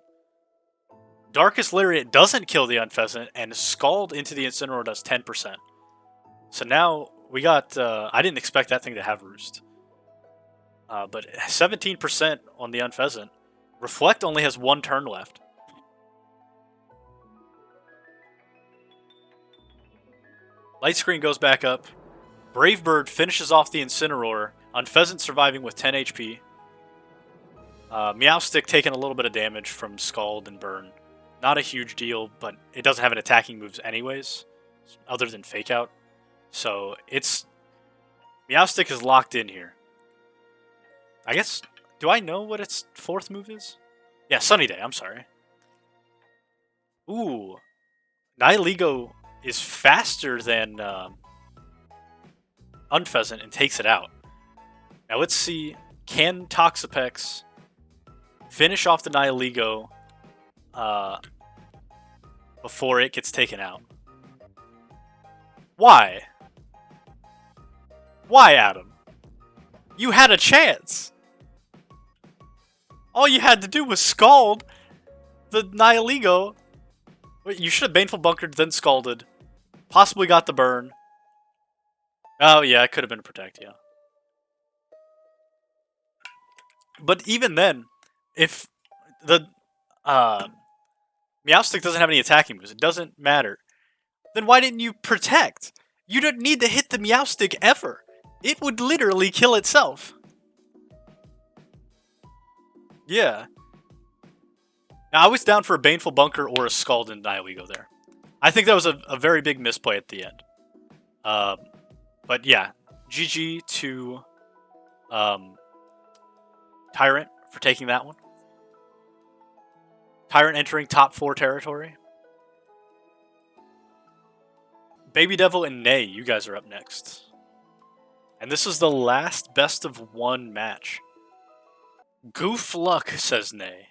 Darkest Lariat doesn't kill the Unpheasant, and Scald into the Incineroar does 10%. So now we got... I didn't expect that thing to have Roost. But 17% on the Unpheasant. Reflect only has one turn left. Light Screen goes back up. Brave Bird finishes off the Incineroar. Unpheasant surviving with 10 HP. Meowstic taking a little bit of damage from Scald and Burn. Not a huge deal, but it doesn't have an attacking moves anyways, other than Fake Out. So it's... Meowstic is locked in here. I guess... Do I know what its fourth move is? Yeah, Sunny Day, I'm sorry. Ooh. Nihilego is faster than Unpheasant and takes it out. Now let's see, can Toxapex finish off the Nihilego before it gets taken out? Why? Why, Adam? You had a chance! All you had to do was Scald the Nihilego. You should have Baneful Bunkered, then Scalded. Possibly got the burn. Oh, yeah, it could have been a Protect, yeah. But even then, if the Meowstic doesn't have any attacking moves, it doesn't matter. Then why didn't you Protect? You don't need to hit the Meowstic ever. It would literally kill itself. Yeah. Now, I was down for a Baneful Bunker or a Scald and Nihilego there. I think that was a very big misplay at the end. But yeah, GG to Tyrant for taking that one. Tyrant entering top 4 territory. Baby Devil and Nay, you guys are up next. And this is the last best of 1 match. Goof luck, says Nay.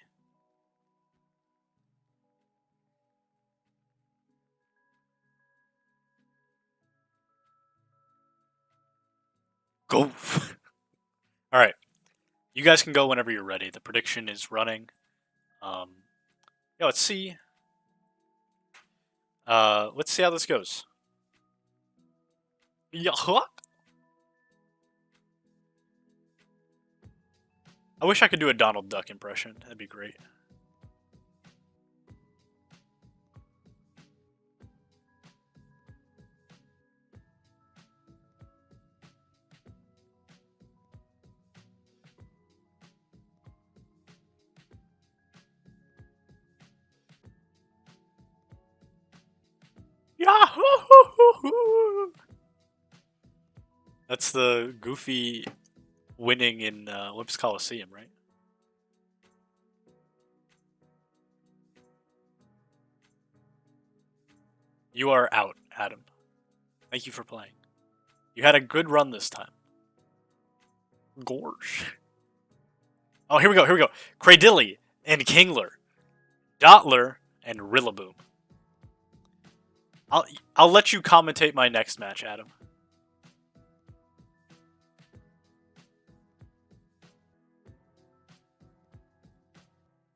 Go. Alright. You guys can go whenever you're ready. The prediction is running. Yeah, let's see. Let's see how this goes. Yeah. I wish I could do a Donald Duck impression. That'd be great. Yahoo! That's the Goofy winning in Olympus Coliseum, right? You are out, Adam. Thank you for playing. You had a good run this time. Gorge. Oh, here we go. Cradilly and Kingler. Dottler and Rillaboom. I'll let you commentate my next match, Adam.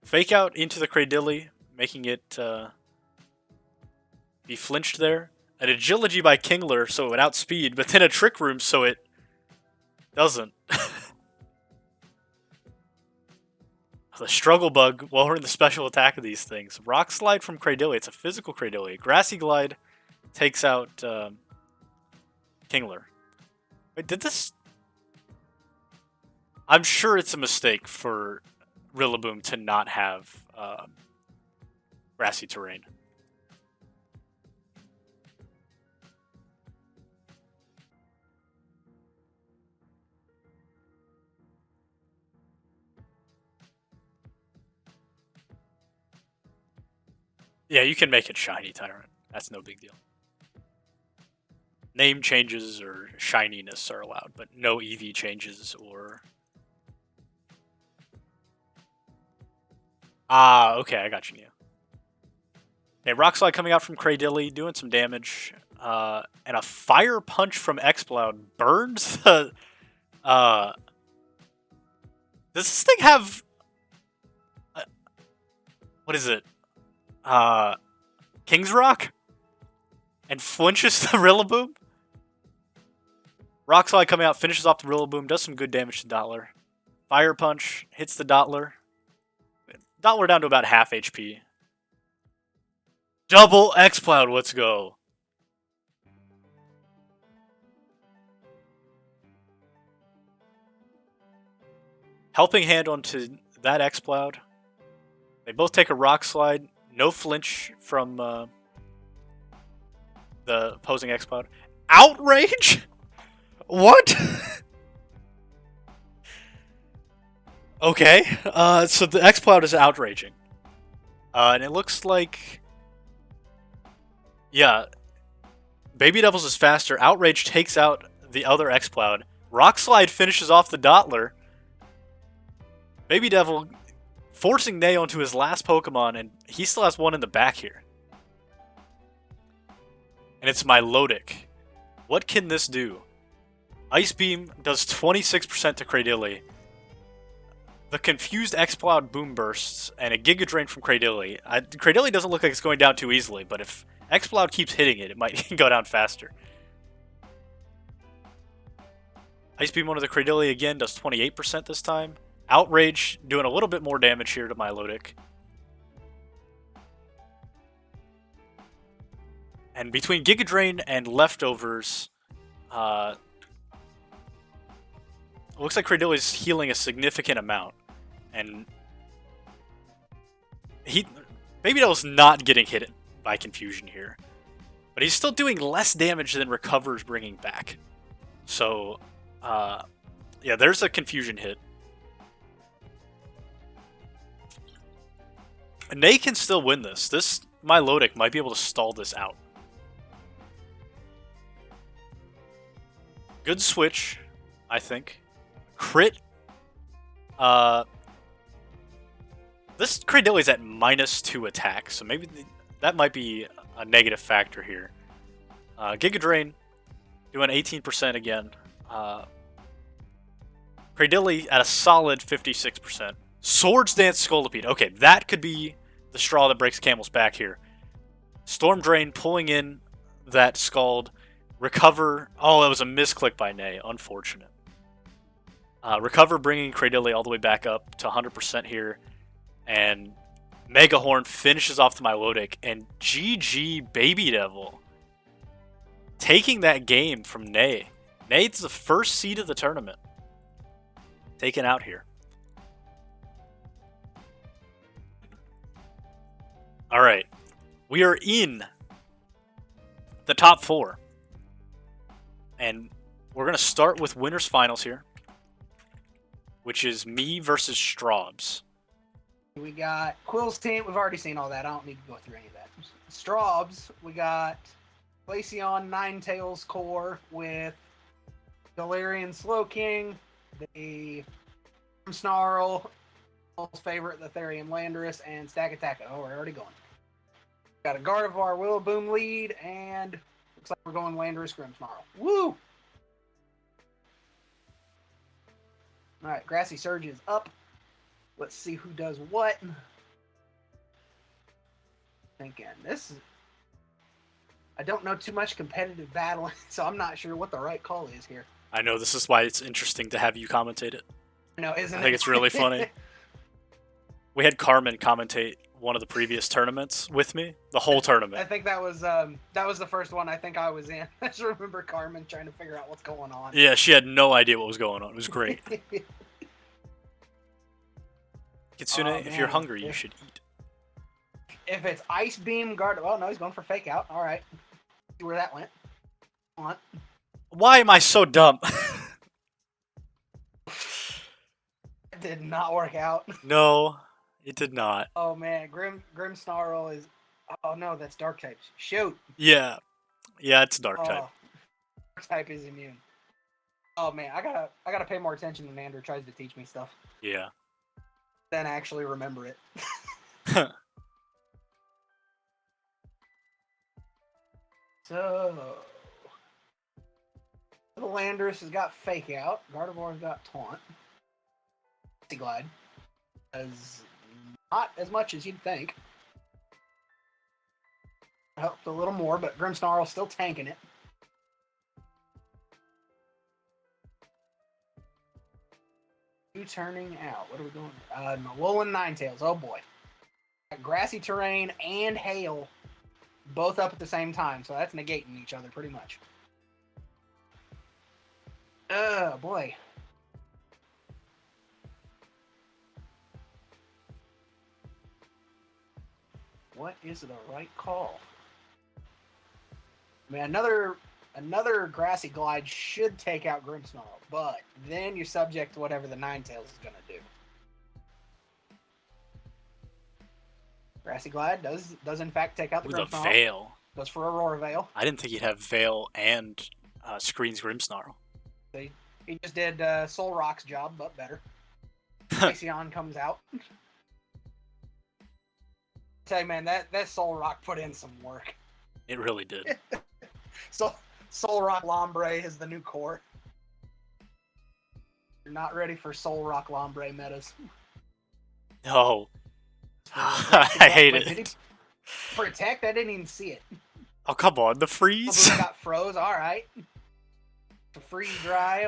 Fake out into the Cradilly, making it be flinched there. An agility by Kingler so it would outspeed, but then a Trick Room so it doesn't. The Struggle Bug lowering the special attack of these things. Rock Slide from Cradilly. It's a physical Cradilly. Grassy Glide takes out Kingler. Wait, did this... I'm sure it's a mistake for Rillaboom to not have grassy terrain. Yeah, you can make it Shiny Tyrant. That's no big deal. Name changes or shininess are allowed, but no EV changes or... Ah, okay, I got you, Neo. Okay, Rock Slide coming out from Cradilly, doing some damage. And a Fire Punch from Exploud burns the... Does this thing have... what is it? King's Rock? And flinches the Rillaboom? Rock Slide coming out, finishes off the Rillaboom, does some good damage to Dottler. Fire Punch hits the Dottler. Dottler down to about half HP. Double X-Cloud, let's go. Helping Hand onto that X-Cloud. They both take a Rock Slide. No flinch from the opposing X-Cloud. Outrage? What? Okay. So the X-Cloud is outraging. And it looks like... yeah. Baby Devils is faster. Outrage takes out the other X-Cloud. Rock Slide finishes off the Dottler. Baby Devil... forcing Ney onto his last Pokemon, and he still has one in the back here. And it's Milotic. What can this do? Ice Beam does 26% to Cradilly. The confused X-Cloud Boom bursts, and a Giga Drain from Cradilly. Cradilly doesn't look like it's going down too easily, but if X-Cloud keeps hitting it, it might go down faster. Ice Beam onto the Cradilly again, does 28% this time. Outrage doing a little bit more damage here to Milotic. And between Giga Drain and Leftovers, it looks like Cradilly is healing a significant amount. And Baby Devil's not getting hit by Confusion here. But he's still doing less damage than Recover's bringing back. So, yeah, there's a Confusion hit. Ney can still win this. This Milotic might be able to stall this out. Good switch, I think. Crit. This Cradilly's at -2 attack, so maybe that might be a negative factor here. Giga Drain doing 18% again. Cradilly at a solid 56%. Swords Dance Scolipede. Okay, that could be the straw that breaks camel's back here. Storm Drain pulling in that Scald. Recover. Oh, that was a misclick by Ney. Unfortunate. Recover bringing Cradilly all the way back up to 100% here. And Mega Horn finishes off the Milotic. And GG Baby Devil taking that game from Ney. Ney's the first seed of the tournament. Taken out here. Alright. We are in the top 4. And we're going to start with winners finals here, which is me versus Straubs. We got Quill's team. We've already seen all that. I don't need to go through any of that. Straubs, we got Glaceon, Ninetales core with Galarian Slowking, the Snarl, favorite, the Therian Landorus, and Stackataka. Oh, we're already going. Got a Gardevoir Willow lead, and looks like we're going Landorus Grimmsnarl. Woo! Alright, Grassy Surge is up. Let's see who does what. Thinking this is... I don't know too much competitive battling, so I'm not sure what the right call is here. I know, this is why it's interesting to have you commentate it. No, isn't it? I think it's really funny. We had Carmen commentate one of the previous tournaments with me, the whole I tournament. think that was the first one I think I was in. I just remember Carmen trying to figure out what's going on. Yeah, she had no idea what was going on. It was great. Kitsune, Oh, if you're man. hungry, you should eat. If it's Ice Beam Guard, oh no, he's going for Fake Out. All right, see where that went. Come on. Why am I so dumb? It did not work out. No, it did not. Oh man, Grimmsnarl is. Oh no, that's Dark types. Shoot. Yeah, it's dark Oh, type. Dark type is immune. Oh man, I gotta pay more attention when Andrew tries to teach me stuff. Yeah. Then actually remember it. So, the Landorus has got Fake Out. Gardevoir's got Taunt. Glide. As not as much as you'd think. Helped a little more, but Grimmsnarl's still tanking it. Two turning out. What are we going? Woolen Ninetales. Oh boy. Got grassy terrain and hail both up at the same time, so that's negating each other pretty much. Oh boy. What is the right call? I mean, another grassy glide should take out Grimmsnarl, but then you're subject to whatever the Ninetales is going to do. Grassy glide does in fact take out the With a Grimmsnarl. Veil. Goes for Aurora Veil. I didn't think he'd have Veil and Screens Grimmsnarl. He just did Soul Rock's job, but better. Glaceon comes out. Tell you, man, that Soul Rock put in some work. It really did. So Soul Rock Lombre is the new core. You're not ready for Soul Rock Lombre metas. No. I hate Wait, did he it. protect? I didn't even see it. Oh, come on. The Oh, freeze? but we got froze. All right. To freeze dry.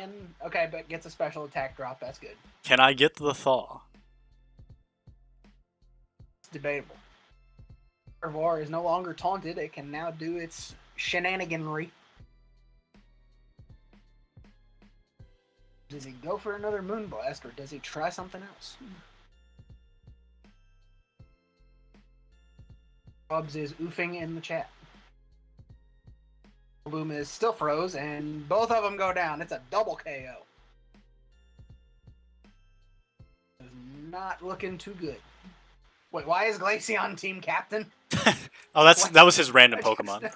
And okay, but gets a special attack drop. That's good. Can I get the thaw? It's debatable. Gardevoir is no longer taunted. It can now do its shenaniganry. Does he go for another Moonblast, or does he try something else? Bubs is oofing in the chat. Boom is still froze, and both of them go down. It's a double KO. It's not looking too good. Wait, why is Glaceon team captain? Oh, that was his random Pokemon.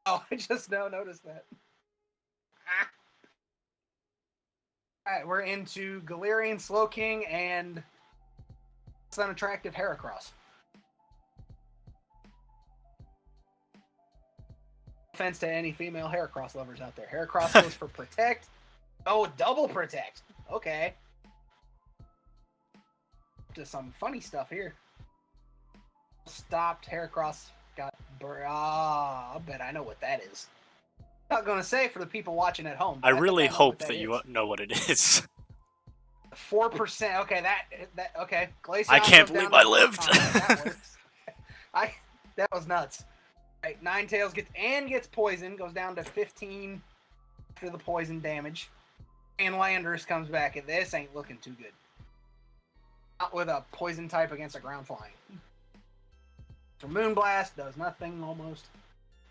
I just now noticed that. Alright, we're into Galarian Slowking and it's an attractive Heracross. Offense to any female Heracross lovers out there. Heracross goes for Protect. Oh, double Protect. Okay. Just some funny stuff here. Stopped. Heracross got... I bet I know what that is. Not gonna say for the people watching at home. I really know hope what that you is. know what it is. 4%. Okay, that okay. Glaceon I can't goes down believe I to lived. that works. That was nuts. Right, Ninetales gets poisoned, goes down to 15 for the poison damage. And Landorus comes back, and this ain't looking too good. Not with a poison type against a ground flying. So Moonblast does nothing almost.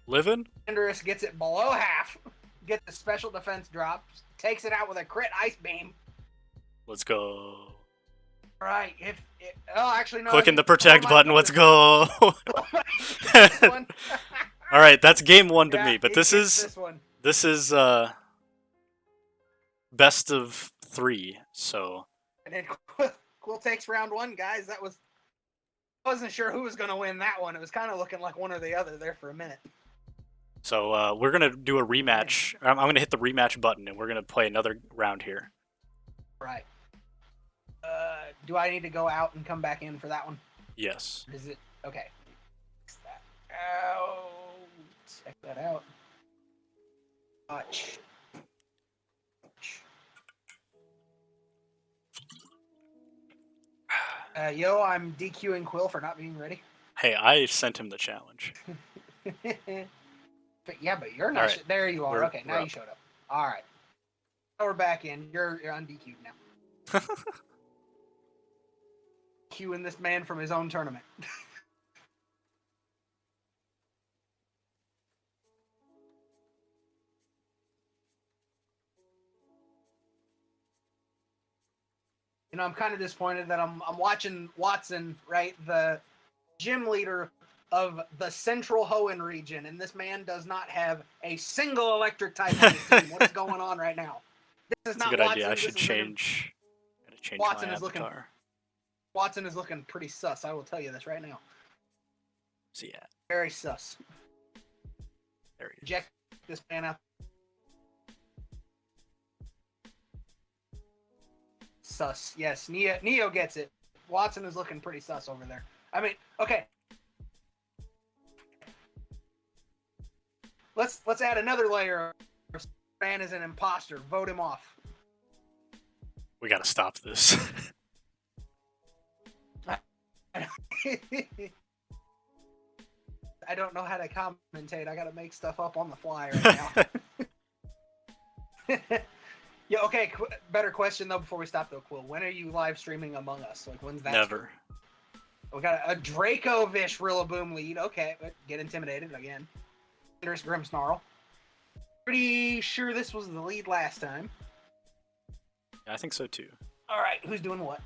Living? Landorus gets it below half, gets a special defense drop, takes it out with a crit Ice Beam. Let's go. Right, actually no. Clicking the protect button. Let's go. One. All right, that's game one to Yeah, me. But he this gets is this one. this is best of 3. So And then Quill takes round 1, guys. I wasn't sure who was going to win that one. It was kind of looking like one or the other there for a minute. So we're gonna do a rematch. I'm gonna hit the rematch button, and we're gonna play another round here. Right. Do I need to go out and come back in for that one? Yes. Is it okay? Check that out. Check that out. Watch. Yo, I'm DQing Quill for not being ready. Hey, I sent him the challenge. But you're not. Right. There you are. We're Okay, now you up. showed up. All right. Now we're back in. You're undQ'd now. Queuing this man from his own tournament. You know, I'm kind of disappointed that I'm watching Watson, right, the gym leader of the Central Hoenn region, and this man does not have a single electric type on his team. What is going on right now? This is It's not a good Watson. idea. I this should is looking- change. Gotta change Watson my is looking- avatar. Watson is looking pretty sus. I will tell you this right now. See ya. Very sus. There he is. Check this man out. Sus. Yes, Neo gets it. Watson is looking pretty sus over there. I mean, okay. Let's add another layer. Man is an imposter. Vote him off. We gotta stop this. I don't know how to commentate. I gotta make stuff up on the fly right now. Yeah, okay. Better question though before we stop though, Quill. When are you live streaming Among Us? Like when's that? Never. We got a Dracovish Rillaboom lead. Okay, but get intimidated again. There's Grimmsnarl. Pretty sure this was the lead last time. Yeah, I think so too. All right, who's doing what?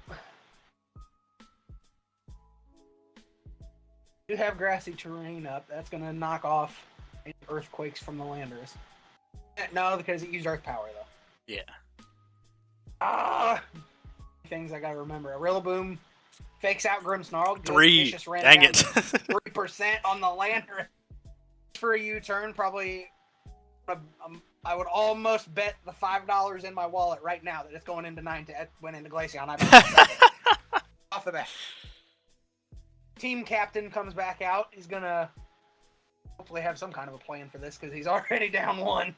You have grassy terrain up. That's gonna knock off any earthquakes from the landers. No, because it used earth power though. Yeah. Things I gotta remember. A Rillaboom fakes out Grimmsnarl. Good 3. vicious ran Dang down it. to 3% on the lander for a U-turn. Probably, I would almost bet the $5 in my wallet right now that it's going into 9 to went into Glaceon. Off the bat. Team captain comes back out. He's gonna hopefully have some kind of a plan for this because he's already down 1.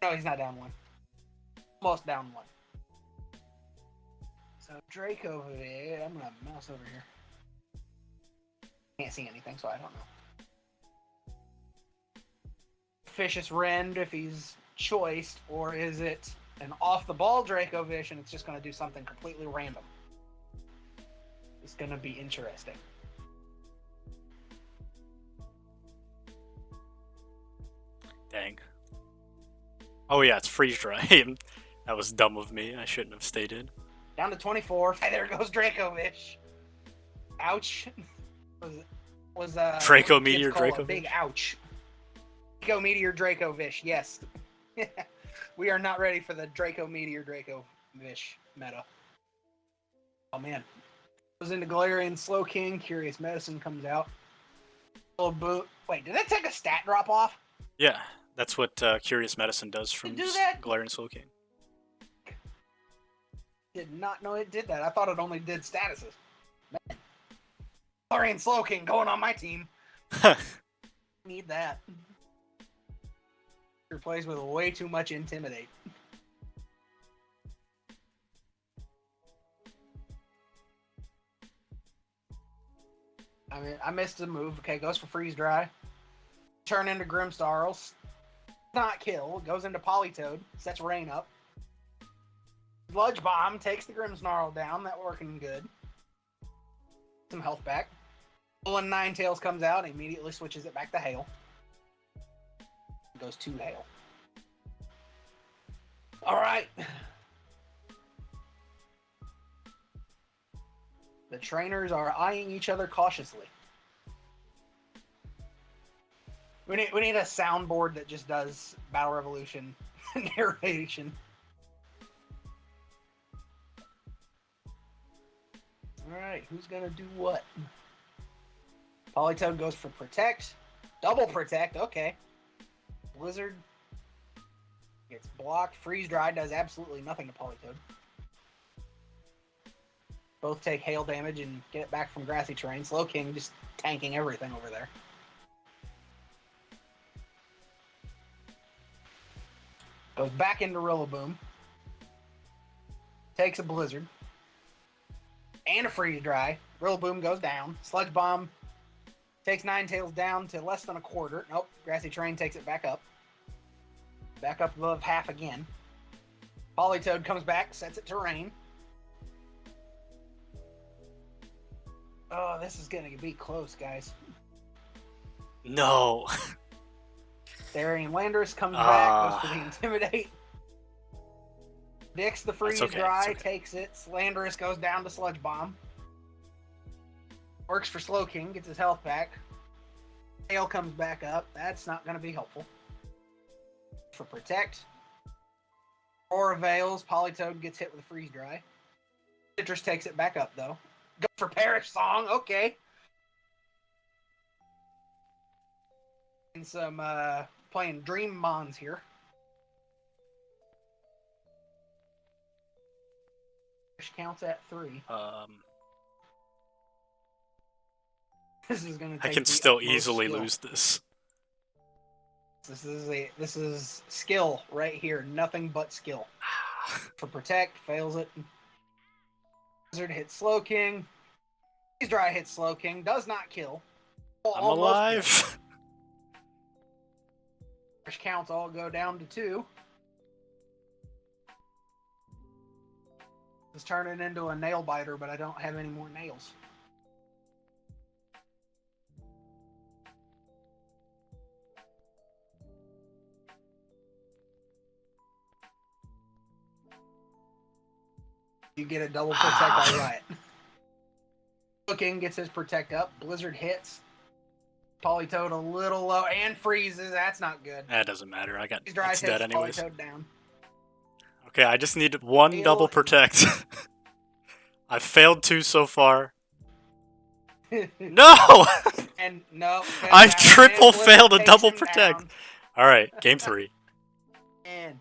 No, he's not down 1. Almost down 1. So Drake over there. I'm gonna mouse over here. Can't see anything, so I don't know. Vicious Rend if he's choiced, or is it an off-the-ball Dracovish and it's just gonna do something completely random? It's gonna be interesting. Dang. Oh yeah, it's freeze dry. That was dumb of me. I shouldn't have stayed in. Down to 24. Hey, there goes Dracovish. Ouch. Was Draco what do kids Meteor call a Dracovish? big ouch. Draco Meteor Dracovish. Yes. We are not ready for the Draco Meteor Dracovish meta. Oh man. Goes into Galarian Slowking. Curious Medicine comes out. Little boot. Wait, did that take a stat drop off? Yeah, that's what Curious Medicine does from do that? Galarian Slowking. Did not know it did that. I thought it only did statuses. Man. Galarian Slowking going on my team. Need that. Your plays with way too much Intimidate. I mean, I missed the move. Okay, goes for Freeze Dry. Turn into Grimmsnarl. Not kill. Goes into Politoed. Sets Rain up. Sludge Bomb takes the Grimmsnarl down. That working good. Some health back. When Ninetales comes out, he immediately switches it back to Hail. Goes to Hail. Alright. The trainers are eyeing each other cautiously. We need a soundboard that just does Battle Revolution narration. Alright, who's gonna do what? Polytoad goes for protect. Double protect, okay. Blizzard gets blocked. Freeze Dry does absolutely nothing to Polytoad. Both take hail damage and get it back from grassy terrain. Slow King just tanking everything over there. Goes back into Rillaboom. Takes a Blizzard. And a Freeze Dry. Rillaboom goes down. Sludge Bomb takes Ninetales down to less than a quarter. Nope. Grassy Terrain takes it back up. Back up above half again. Polytoad comes back, sets it to rain. Oh, this is going to be close, guys. No. Darian Landorus comes back, goes for the Intimidate. Dicks the Freeze Dry, takes it. Landorus goes down to Sludge Bomb. Works for Slow King, gets his health back. Hail comes back up. That's not going to be helpful. For Protect. Aura Veils, Polytoad gets hit with a Freeze Dry. Citrus takes it back up, though. Go for Perish Song, okay. And some, playing Dream Mons here. Which counts at 3. This is gonna take I can still easily lose this. This is skill right here. Nothing but skill. For Protect, fails it. Blizzard hits Slow King. Freeze Dry hits Slow King. Does not kill. I'm alive. Counts all go down to 2. It's turning into a nail biter, but I don't have any more nails. You get a double protect by Riot. King gets his protect up. Blizzard hits. Polytoad a little low and freezes. That's not good. That doesn't matter. It's dead dead anyways. Polytoad down. Okay, I just need one double protect. I've failed 2 so far. No! And no. I've triple failed a double protect. Alright, game 3. And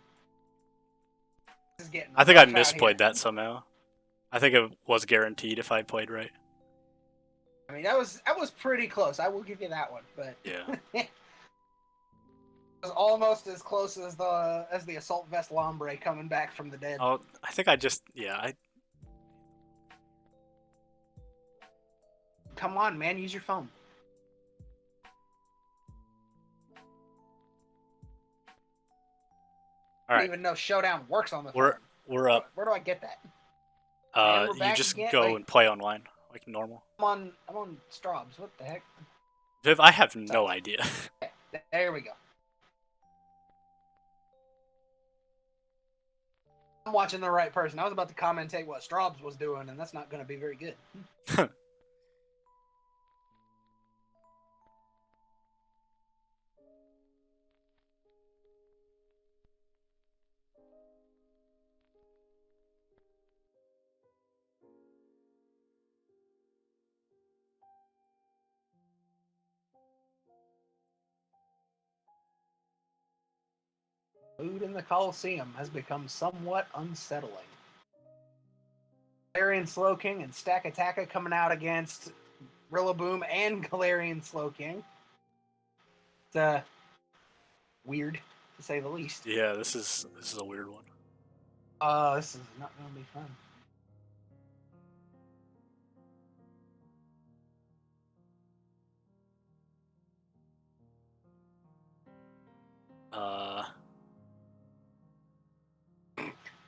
I think I misplayed that somehow. I think it was guaranteed if I played right. I mean, that was pretty close. I will give you that one, but yeah, it was almost as close as the Assault Vest Lombre coming back from the dead. Oh, I think I just Come on, man, use your phone. All right. I don't even know Showdown works on the phone. We're up. Where do I get that? You just go and play online like normal. I'm on Strobs. What the heck? Viv, I have no idea. Okay, there we go. I'm watching the right person. I was about to commentate what Strobs was doing, and that's not going to be very good. Mood in the Coliseum has become somewhat unsettling. Galarian Slowking and Stack Attacka coming out against Rillaboom and Galarian Slowking. It's weird, to say the least. Yeah, this is a weird one. This is not going to be fun.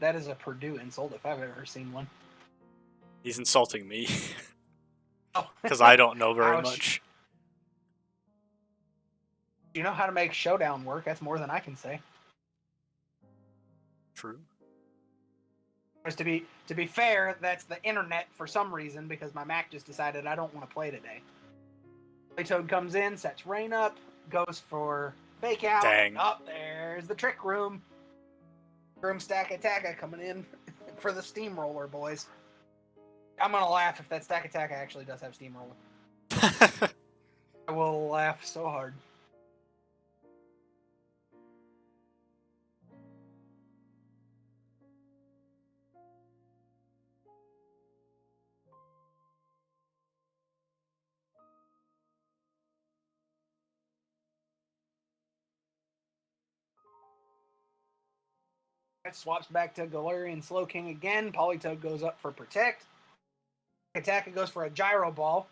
That is a Purdue insult if I've ever seen one. He's insulting me. Oh. Because I don't know very much. You know how to make Showdown work. That's more than I can say. True. Because to be fair, that's the internet for some reason, because my Mac just decided I don't want to play today. Playtoad comes in, sets Rain up, goes for Fake Out. Dang. Up there's the Trick Room. Room Stack Attacka coming in for the Steamroller, boys. I'm gonna laugh if that Stack Attack actually does have Steamroller. I will laugh so hard. It swaps back to Galarian Slowking again. Politoed goes up for Protect. Attack goes for a Gyro Ball.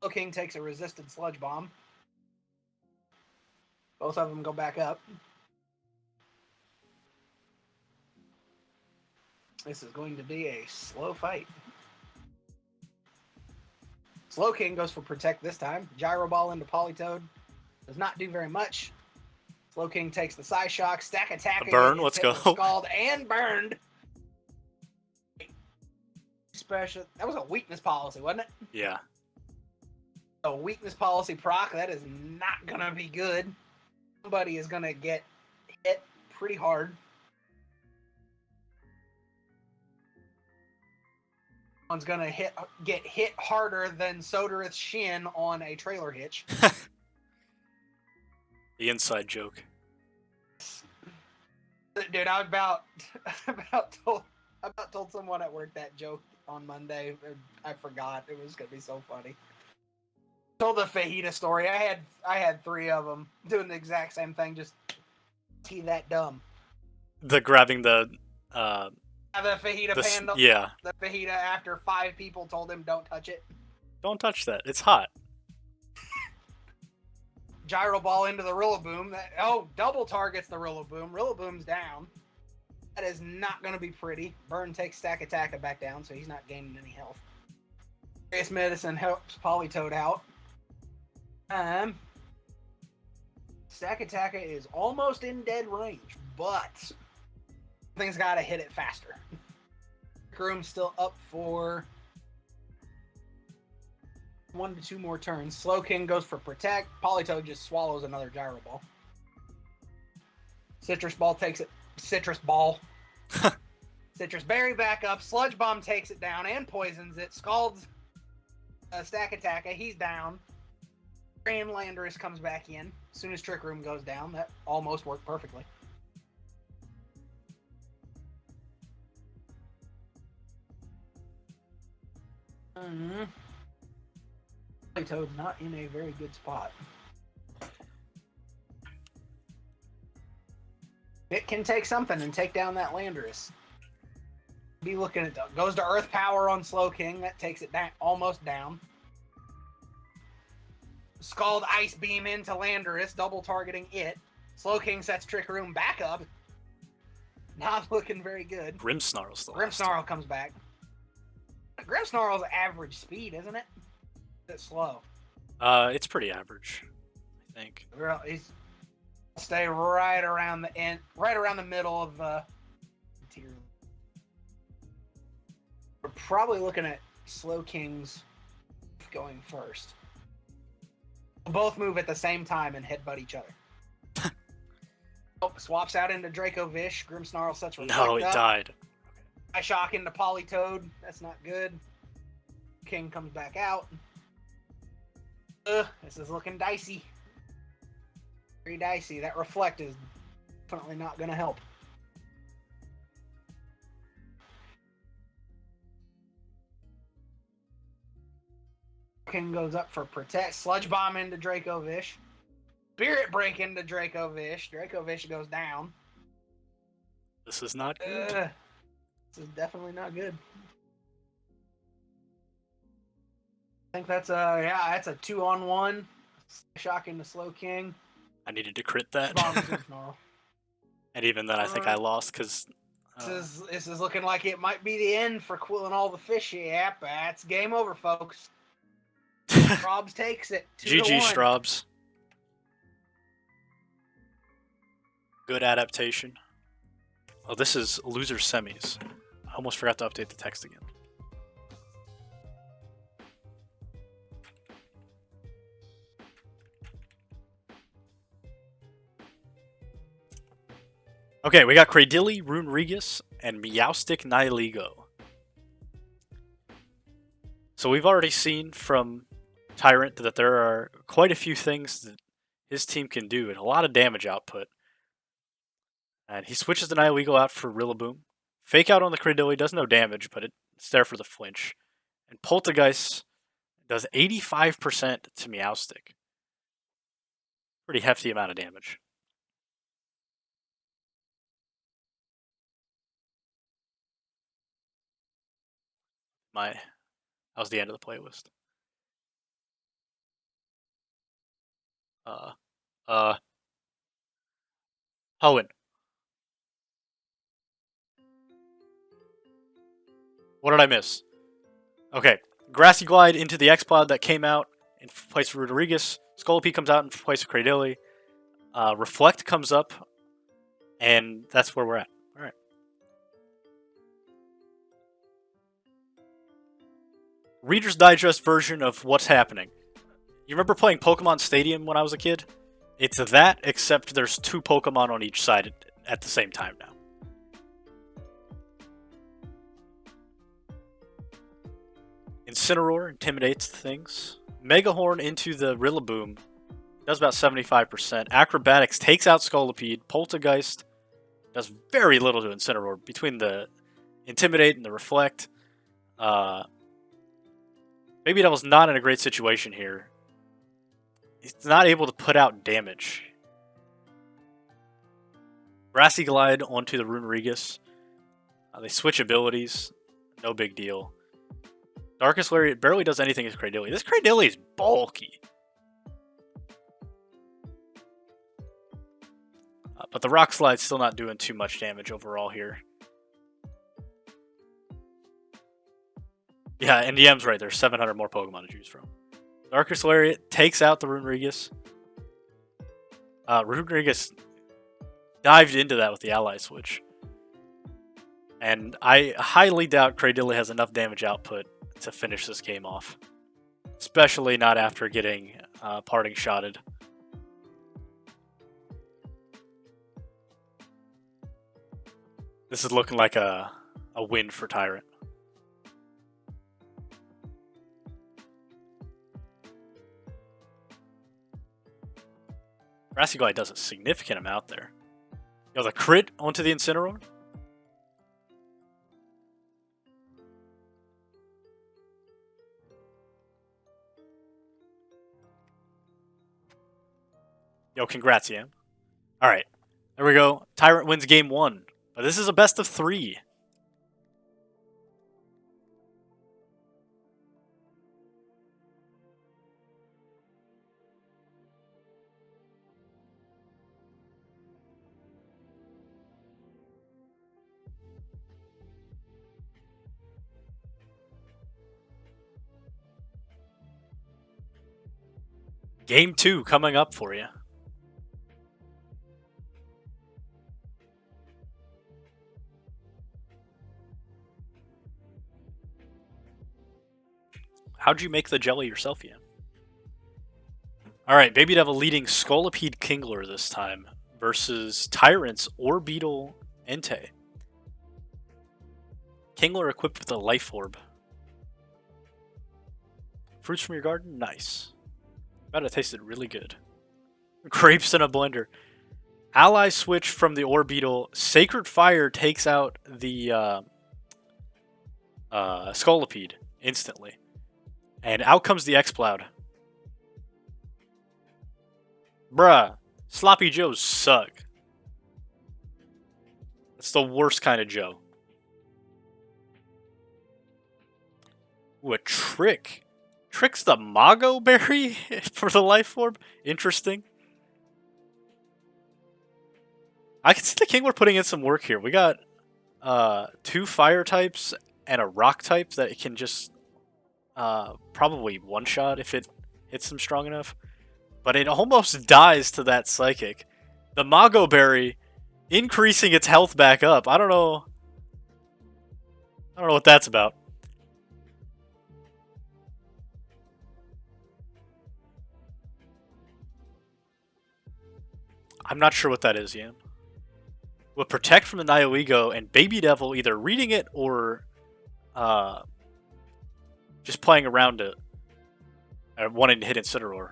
Slowking takes a resisted Sludge Bomb. Both of them go back up. This is going to be a slow fight. Slowking goes for Protect this time. Gyro Ball into Politoed. Does not do very much. Slowking takes the Psyshock. Stack Attack. Burn, let's go. Scald and burned. Special. That was a weakness policy, wasn't it? Yeah. A weakness policy proc. That is not going to be good. Somebody is going to get hit pretty hard. One's going to get hit harder than Sodorith's shin on a trailer hitch. The inside joke. Dude, I about told someone at work that joke on Monday. I forgot. It was gonna be so funny. Told the fajita story. I had 3 of them doing the exact same thing. Just that dumb. The grabbing the fajita pan. Yeah. The fajita after 5 people told him don't touch it. Don't touch that. It's hot. Gyro Ball into the Rillaboom. Double targets the Rillaboom. Rillaboom's down. That is not going to be pretty. Burn takes Stack Attack back down, so he's not gaining any health. Various Medicine helps Politoed out. Stack Attack is almost in dead range, but something's got to hit it faster. Groom's still up for 1 to 2 more turns. Slowking goes for Protect. Politoed just swallows another Gyro Ball. Citrus Ball takes it. Citrus Ball. Citrus Berry back up. Sludge Bomb takes it down and poisons it. Scalds Stack Attack. He's down. Grand Landorus comes back in. As soon as Trick Room goes down, that almost worked perfectly. Politoed's not in a very good spot. It can take something and take down that Landorus. Be looking at goes to Earth Power on Slowking. That takes it down, almost down. Scald Ice Beam into Landorus, double targeting it. Slowking sets Trick Room back up. Not looking very good. Grimmsnarl's the last. Grimmsnarl comes back. Grimmsnarl's average speed, isn't it? It's slow. It's pretty average, I think. He's stay right around the end, right around the middle of the tier. We're probably looking at Slowking's going first. They'll both move at the same time and headbutt each other. Swaps out into Dracovish. Grimmsnarl sets Reflect No, it up. died. I shock into Politoed. That's not good. King comes back out. This is looking dicey. Very dicey. That Reflect is definitely not going to help. King goes up for Protect. Sludge Bomb into Dracovish. Spirit Break into Dracovish. Dracovish goes down. This is not good. This is definitely not good. I think that's that's a 2-on-1. Shock into Slowking. I needed to crit that. Snarl. And even then, I think I lost because. This is looking like it might be the end for Qwillinallthefish. Yep, that's game over, folks. Straubs takes it. GG, Straubs. Good adaptation. Oh, this is loser semis. I almost forgot to update the text again. Okay, we got Cradilly, Runerigus, and Meowstic Nihilego. So we've already seen from Tyrant that there are quite a few things that his team can do and a lot of damage output. And he switches the Nihilego out for Rillaboom. Fake out on the Cradilly does no damage, but it's there for the flinch. And Poltergeist does 85% to Meowstic. Pretty hefty amount of damage. That was the end of the playlist. Hoenn. What did I miss? Okay, Grassy Glide into the X-Cloud that came out in place of Rodriguez. Scolipede comes out in place of Cradilly. Reflect comes up, and that's where we're at. All right. Reader's Digest version of what's happening. You remember playing Pokemon Stadium when I was a kid? It's that, except there's 2 Pokemon on each side at the same time now. Incineroar intimidates things. Megahorn into the Rillaboom does about 75%. Acrobatics takes out Scolipede. Poltergeist does very little to Incineroar between the Intimidate and the Reflect. Baby Devil's not in a great situation here. He's not able to put out damage. Grassy Glide onto the Runerigus. They switch abilities. No big deal. Darkest Lariat barely does anything as Cradilly. This Cradilly is bulky. But the Rock Slide's still not doing too much damage overall here. Yeah, and DM's right. There's 700 more Pokemon to choose from. Darkest Lariat takes out the Runerigus. Runerigus dived into that with the Ally Switch. And I highly doubt Cradilly has enough damage output to finish this game off. Especially not after getting parting shotted. This is looking like a win for Tyrant. Grassy Glide does a significant amount there. Yo, the crit onto the Incineroar? Yo, congrats, Yam. Alright, there we go. Tyrant wins game 1. But this is a best of 3. Game 2 coming up for you. How'd you make the jelly yourself, Ian? Alright, Baby Devil leading Scolipede Kingler this time versus Tyrant's Orbeetle Entei. Kingler equipped with a Life Orb. Fruits from your garden? Nice. Bet it tasted really good. Grapes in a blender. Ally switch from the Orbeetle. Sacred Fire takes out the Scolipede instantly. And out comes the X-Cloud. Bruh, Sloppy Joes suck. It's the worst kind of Joe. Ooh, a Trick. Trick's the Mago Berry for the Life Orb? Interesting. I can see the Kingler putting in some work here. We got 2 Fire types and a Rock type that it can just probably one-shot if it hits them strong enough. But it almost dies to that Psychic. The Mago Berry increasing its health back up. I don't know what that's about. I'm not sure what that is, Yam. With Protect from the Nihilego and Baby Devil either reading it or just playing around it, wanting to hit Incineroar.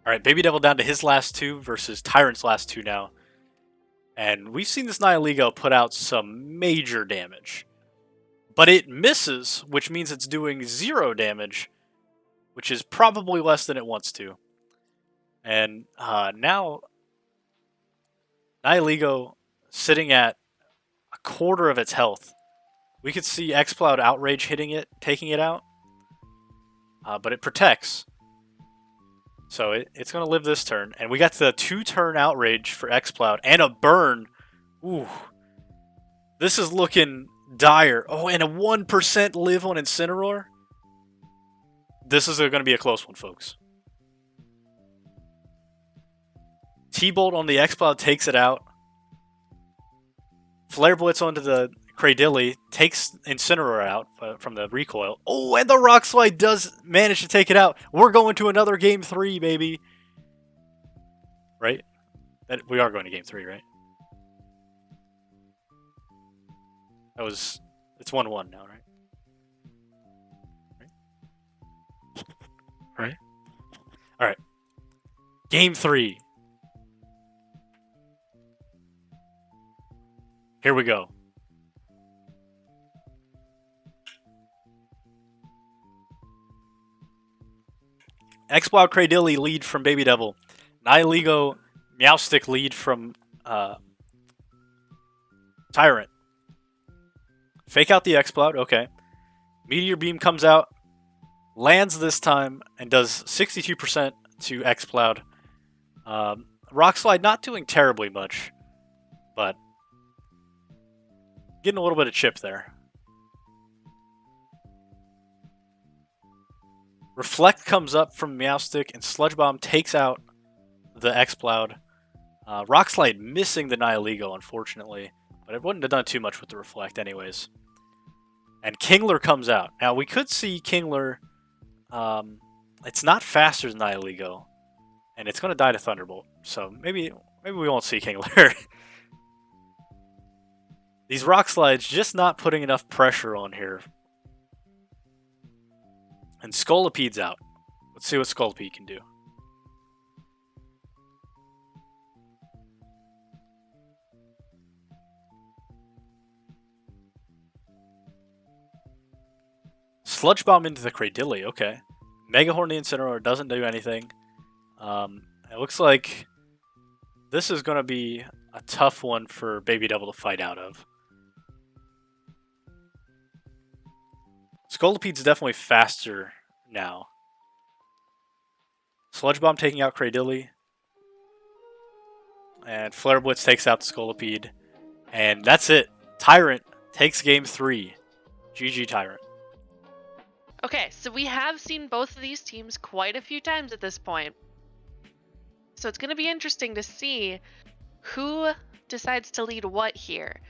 Alright, Baby Devil down to his last 2 versus Tyrant's last 2 now. And we've seen this Nihilego put out some major damage. But it misses, which means it's doing 0 damage, which is probably less than it wants to. And now, Nihilego sitting at a quarter of its health. We could see Xcloud Outrage hitting it, taking it out. But it protects. So it's going to live this turn. And we got the 2-turn Outrage for Xcloud and a burn. Ooh. This is looking dire. Oh, and a 1% live on Incineroar. This is going to be a close one, folks. T-Bolt on the Xcloud takes it out. Flare Blitz onto the Cradilly takes Incineroar out from the recoil. Oh, and the Rock Slide does manage to take it out. We're going to another Game 3, baby. Right? We are going to Game 3, right? It's 1-1 now, right? Right? Alright. Game 3. Here we go. Xcloud Cradilly lead from Baby Devil. Nihilego Meowstick lead from Tyrant. Fake out the Xcloud, okay. Meteor Beam comes out, lands this time, and does 62% to Xcloud. Rock Slide not doing terribly much, but getting a little bit of chip there. Reflect comes up from Meowstick, and Sludge Bomb takes out the Xcloud. Rock Slide missing the Nihilego, unfortunately, but it wouldn't have done too much with the Reflect anyways. And Kingler comes out. Now, we could see Kingler... it's not faster than Nihilego, and it's going to die to Thunderbolt, so maybe we won't see Kingler. These Rock Slides just not putting enough pressure on here. And Scolopede's out. Let's see what Scolipede can do. Sludge Bomb into the Cradilly, okay. Mega Horn the Incineroar doesn't do anything. It looks like this is going to be a tough one for Baby Devil to fight out of. Scolopede's definitely faster now. Sludge Bomb taking out Cradilly. And Flare Blitz takes out the Scolipede. And that's it. Tyrant takes game 3. GG Tyrant. Okay, so we have seen both of these teams quite a few times at this point. So it's going to be interesting to see who decides to lead what here.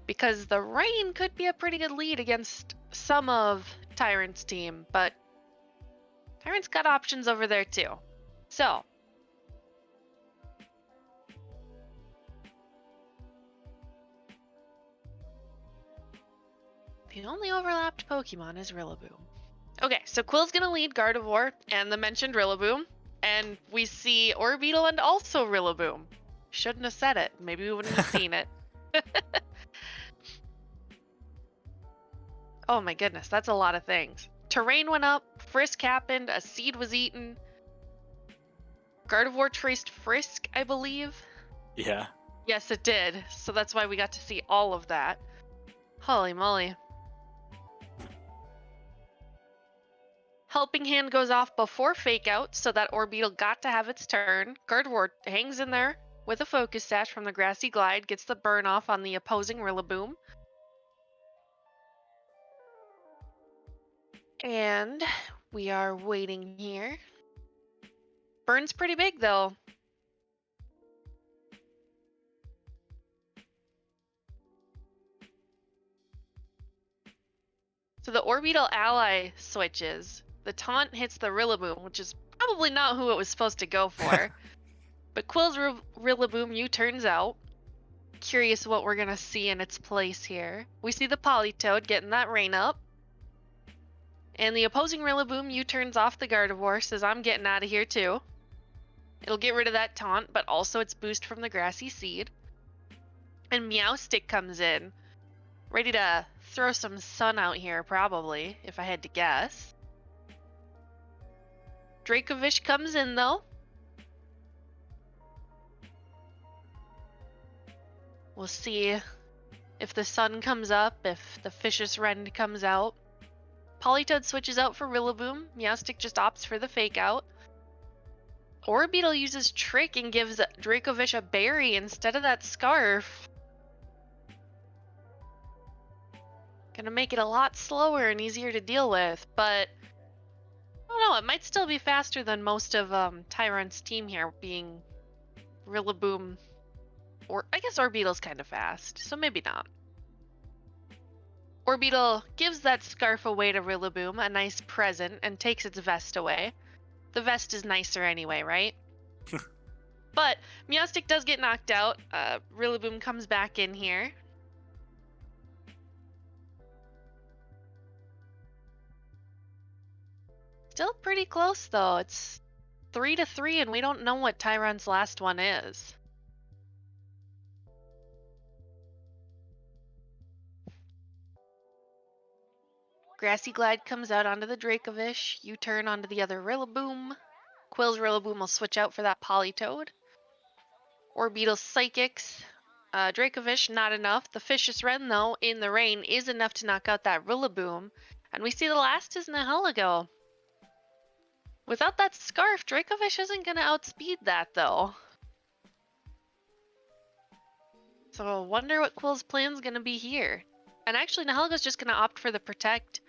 Because the Rain could be a pretty good lead against some of Tyrant's team, but Tyrant's got options over there too. So, the only overlapped Pokemon is Rillaboom. Okay, so Quill's gonna lead Gardevoir and the mentioned Rillaboom, and we see Orbeetle and also Rillaboom. Shouldn't have said it. Maybe we wouldn't have seen it. Oh my goodness, that's a lot of things. Terrain went up, Frisk happened, a seed was eaten. Gardevoir traced Frisk, I believe. Yeah. Yes, it did. So that's why we got to see all of that. Holy moly. Helping Hand goes off before Fake Out, so that Orbeetle got to have its turn. Gardevoir hangs in there with a Focus Sash from the Grassy Glide, gets the burn off on the opposing Rillaboom. And we are waiting here. Burn's pretty big though. So the Orbeetle ally switches. The taunt hits the Rillaboom, which is probably not who it was supposed to go for. But Quill's Rillaboom U-turns out. curious what we're gonna see in its place here. We see the Polytoad getting that rain up. And the opposing Rillaboom U-turns off the Gardevoir, says I'm getting out of here too. It'll get rid of that taunt, but also its boost from the Grassy Seed. And Meowstic comes in, ready to throw some sun out here, probably, if I had to guess. Dracovish comes in, though. We'll see if the sun comes up, if the Fishious Rend comes out. Politoed switches out for Rillaboom. Meowstic just opts for the Fake Out. Orbeetle uses Trick and gives Dracovish a berry instead of that Scarf. Gonna make it a lot slower and easier to deal with, but I don't know, it might still be faster than most of Tyrant's team here, being Rillaboom, or I guess Orbeetle's kind of fast, so maybe not. Orbeetle gives that Scarf away to Rillaboom, a nice present, and takes its vest away. The vest is nicer anyway, right? But Meowstic does get knocked out. Rillaboom comes back in here. Still pretty close though. It's 3-3 and we don't know what Tyron's last one is. Grassy Glide comes out onto the Dracovish. U-turn onto the other Rillaboom. Quill's Rillaboom will switch out for that Polytoad. Orbeetle Psychics. Dracovish, not enough. The Fishious Wren, though, in the rain, is enough to knock out that Rillaboom. And we see the last is Nihilego. Without that Scarf, Dracovish isn't going to outspeed that, though. So I wonder what Quill's plan's going to be here. And actually, Nihilego's just going to opt for the Protect.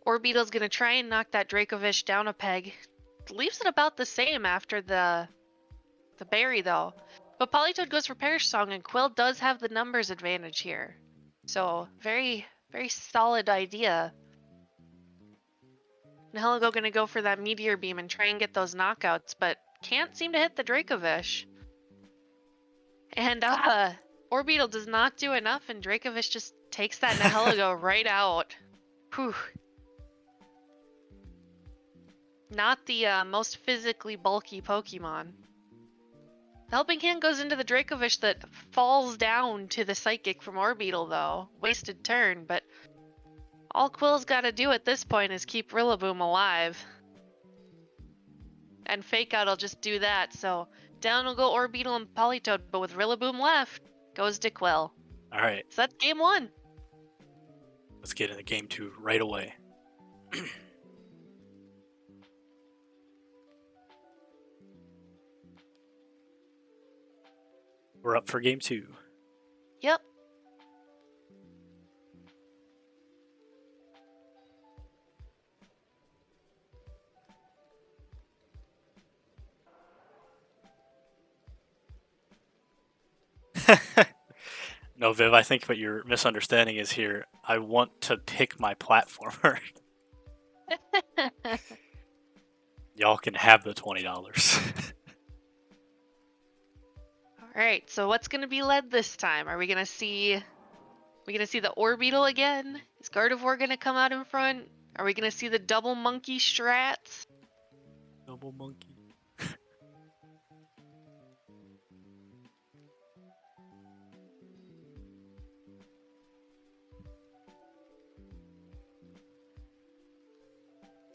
Orbeetle's going to try and knock that Dracovish down a peg. Leaves it about the same after the berry, though. But Polytoad goes for Perish Song, and Quill does have the numbers advantage here. So, very, very solid idea. Nihilego gonna go for that Meteor Beam and try and get those knockouts, but can't seem to hit the Dracovish. And, Orbeetle does not do enough, and Dracovish just takes that Nihilego right out. Whew. Not the most physically bulky Pokemon. The Helping Hand goes into the Dracovish that falls down to the Psychic from Orbeetle, though. Wasted turn, but all Quill's got to do at this point is keep Rillaboom alive. And Fake Out will just do that, so down will go Orbeetle and Polytoad, but with Rillaboom left, goes to Quill. Alright, So that's game one. let's get into game 2 right away. We're up for game 2. Yep. No, Viv, I think what you're misunderstanding is here. I want to pick my platformer. Y'all can have the $20. Alright, so what's gonna be led this time? Are we gonna see the Orbeetle again? Is Gardevoir gonna come out in front? Are we gonna see the double monkey strats? Double monkey.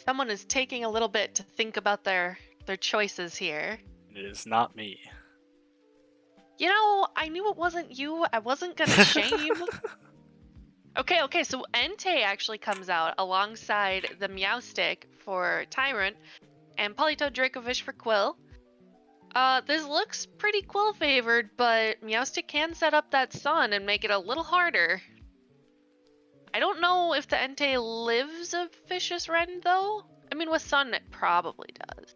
Someone is taking a little bit to think about their choices here. It is not me. You know, I knew it wasn't you. I wasn't gonna shame. Okay, so Entei actually comes out alongside the Meowstic for Tyrant and Polytoad Dracovish for Quill. This looks pretty Quill favored, but Meowstic can set up that sun and make it a little harder. I don't know if the Entei lives a Fishious Rend, though. I mean, with Sun, it probably does.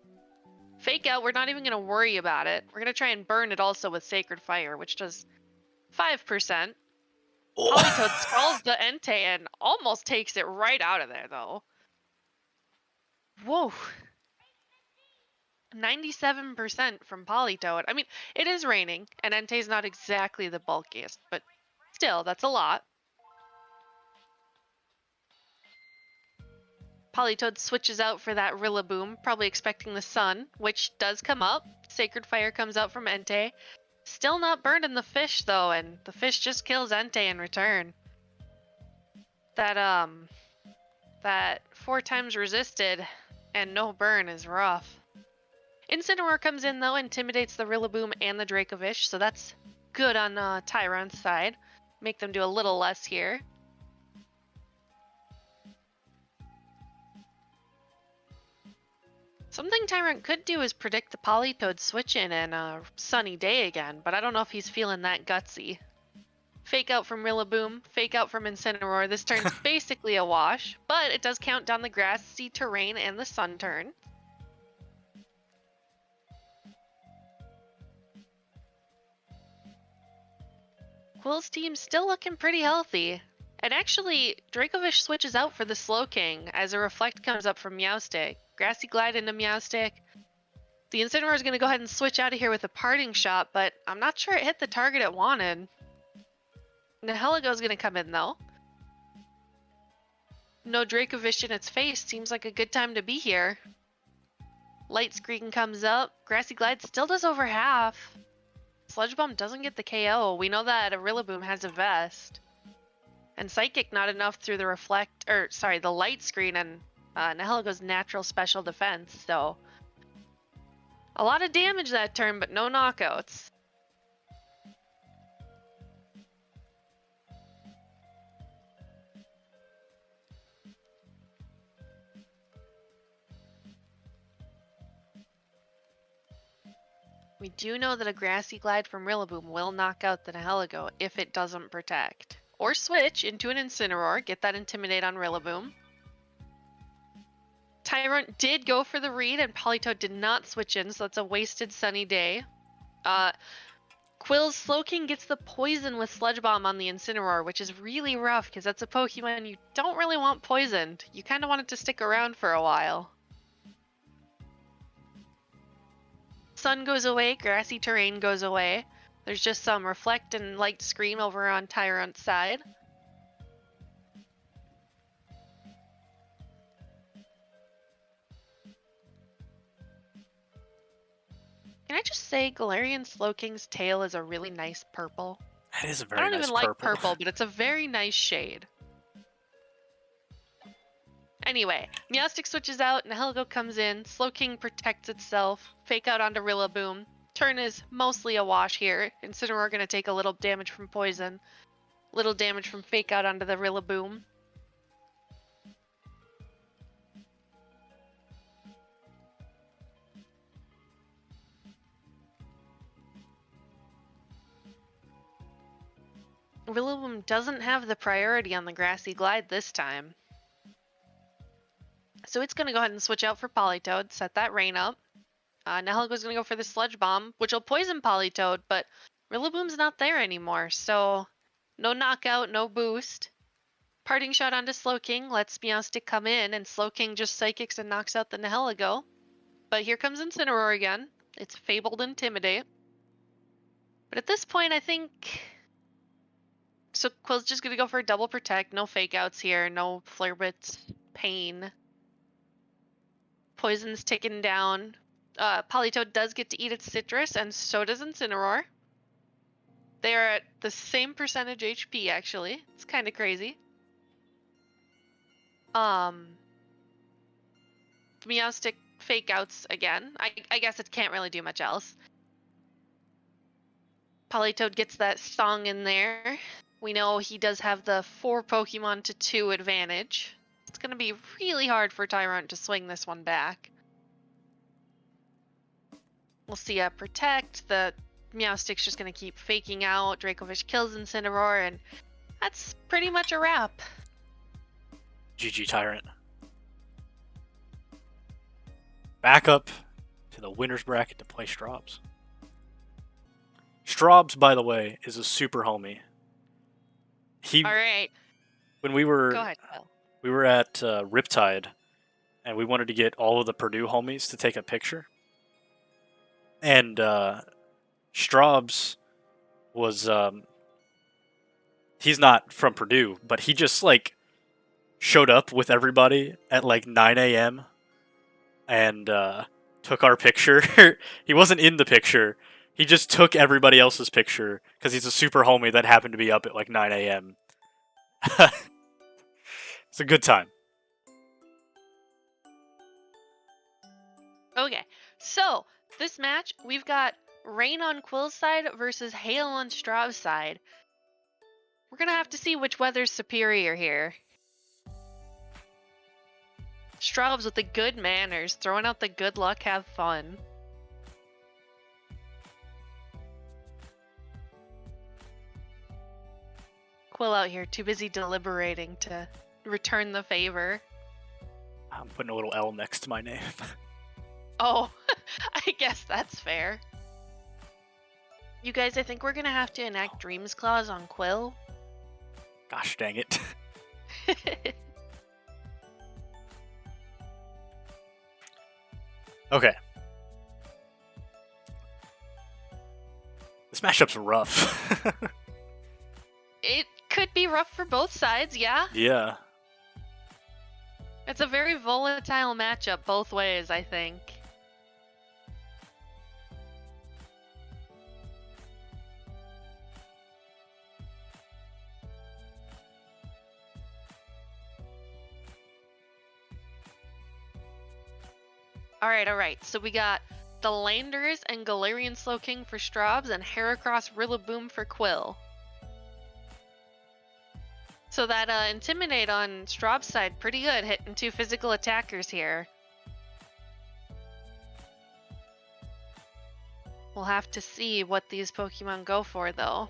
Fake Out, we're not even going to worry about it. We're going to try and burn it also with Sacred Fire, which does 5%. Polytoad scrolls the Entei and almost takes it right out of there, though. Whoa. 97% from Politoed. I mean, it is raining, and Entei's not exactly the bulkiest, but still, that's a lot. Politoed switches out for that Rillaboom, probably expecting the sun, which does come up. Sacred Fire comes out from Entei. Still not burned in the fish, though, and the fish just kills Entei in return. That 4 times resisted and no burn is rough. Incineroar comes in, though, intimidates the Rillaboom and the Dracovish, so that's good on Tyrant's side. Make them do a little less here. Something Tyrant could do is predict the Politoed switch in and a sunny day again, but I don't know if he's feeling that gutsy. Fake out from Rillaboom, fake out from Incineroar. This turn's basically a wash, but it does count down the grassy terrain and the sun turn. Quill's team's still looking pretty healthy. And actually, Dracovish switches out for the Slowking as a Reflect comes up from Meowstic. Grassy Glide into Meowstic. The Incineroar is going to go ahead and switch out of here with a Parting Shot, but I'm not sure it hit the target it wanted. Nihilego is going to come in, though. No Dracovish in its face. Seems like a good time to be here. Light Screen comes up. Grassy Glide still does over half. Sludge Bomb doesn't get the KO. We know that a Rillaboom has a vest. And Psychic not enough through the the Light Screen and Nihilego's natural special defense, so a lot of damage that turn, but no knockouts. We do know that a Grassy Glide from Rillaboom will knock out the Nihilego if it doesn't protect. Or switch into an Incineroar, get that Intimidate on Rillaboom. Tyrant did go for the read, and Politoed did not switch in, so that's a wasted sunny day. Quill's Slowking gets the poison with Sludge Bomb on the Incineroar, which is really rough, because that's a Pokemon you don't really want poisoned. You kind of want it to stick around for a while. Sun goes away, grassy terrain goes away. There's just some Reflect and Light Screen over on Tyrant's side. Can I just say Galarian Slowking's tail is a really nice purple? That is a very I don't nice even like purple. purple, but it's a very nice shade. Anyway, Meowstic switches out, Nihilego comes in, Slowking protects itself, fake out onto Rillaboom. Turn is mostly a wash here. Incineroar gonna take a little damage from poison. Little damage from fake out onto the Rillaboom. Rillaboom doesn't have the priority on the Grassy Glide this time. So it's going to go ahead and switch out for Politoed, set that rain up. Nihilego's going to go for the Sludge Bomb, which will poison Politoed, but Rillaboom's not there anymore, so no knockout, no boost. Parting Shot onto Slowking, lets Meowstic come in, and Slowking just Psychics and knocks out the Nihilego. But here comes Incineroar again. It's Fabled Intimidate. But at this point, I think... So Quill's just going to go for a double protect, no fake outs here, no Flare Blitz, Pain. Poison's ticking down. Politoed does get to eat its citrus, and so does Incineroar. They are at the same percentage HP, actually. It's kind of crazy. Meowstic fake outs again. I guess it can't really do much else. Politoed gets that song in there. We know he does have the 4 Pokemon to 2 advantage. It's going to be really hard for Tyrant to swing this one back. We'll see a protect. The Meowstic's just going to keep faking out. Dracovish kills Incineroar, and that's pretty much a wrap. GG Tyrant. Back up to the winner's bracket to play Straubs. Straubs, by the way, is a super homie. All right. When we were Go ahead, Phil. we were at Riptide, and we wanted to get all of the Purdue homies to take a picture. And Straub's was he's not from Purdue, but he just like showed up with everybody at like 9 a.m. and took our picture. He wasn't in the picture. He just took everybody else's picture because he's a super homie that happened to be up at like 9 a.m. It's a good time. Okay, so this match, we've got Rain on Quill's side versus Hail on Straub's side. We're gonna have to see which weather's superior here. Straub's with the good manners, throwing out the good luck, have fun. Quill out here, too busy deliberating to return the favor. I'm putting a little L next to my name. Oh, I guess that's fair. You guys, I think we're gonna have to enact Dreams Clause on Quill. Gosh dang it. Okay. This matchup's rough. It could be rough for both sides, yeah? Yeah. It's a very volatile matchup both ways, I think. Alright. So we got the Landers and Galarian Slowking for Straub's and Heracross Rillaboom for Quill. So that Intimidate on Straub's side, pretty good, hitting 2 physical attackers here. We'll have to see what these Pokemon go for, though.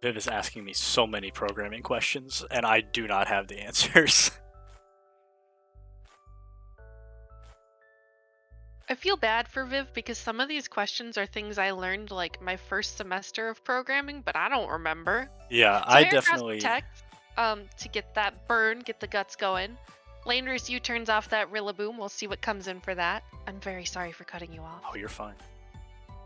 Viv is asking me so many programming questions, and I do not have the answers. I feel bad for Viv because some of these questions are things I learned like my first semester of programming, but I don't remember. Yeah, So I Heracross definitely. Protect, to get that burn, get the guts going. Landorus U turns off that Rillaboom. We'll see what comes in for that. I'm very sorry for cutting you off. Oh, you're fine.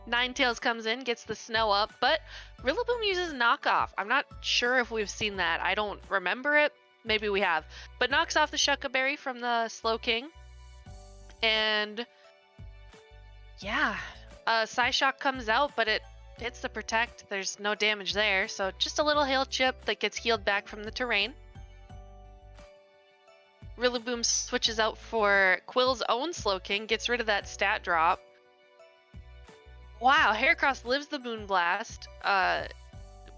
Ninetales comes in, gets the snow up, but Rillaboom uses knockoff. I'm not sure if we've seen that. I don't remember it. Maybe we have. But knocks off the Shuckaberry from the Slowking. And yeah, Psyshock comes out, but it hits the Protect. There's no damage there, so just a little hail chip that gets healed back from the terrain. Rillaboom switches out for Quill's own Slowking, gets rid of that stat drop. Wow, Heracross lives the Moonblast,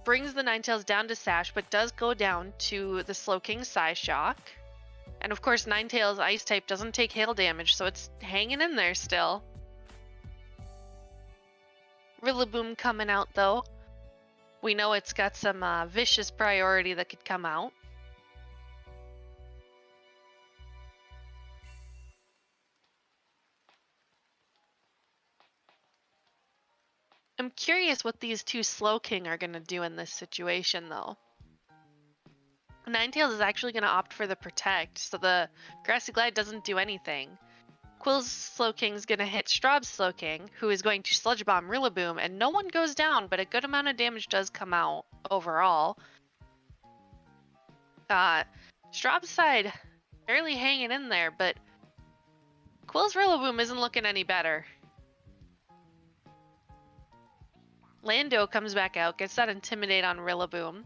brings the Ninetales down to Sash, but does go down to the Slowking Psyshock. And of course, Ninetales Ice type doesn't take hail damage, so it's hanging in there still. Rillaboom coming out though. We know it's got some vicious priority that could come out. I'm curious what these two Slowking are going to do in this situation though. Ninetales is actually going to opt for the Protect, so the Grassy Glide doesn't do anything. Quill's Slowking is going to hit Straub's Slowking, who is going to Sludge Bomb Rillaboom, and no one goes down, but a good amount of damage does come out overall. Straub's side barely hanging in there, but Quill's Rillaboom isn't looking any better. Lando comes back out, gets that Intimidate on Rillaboom.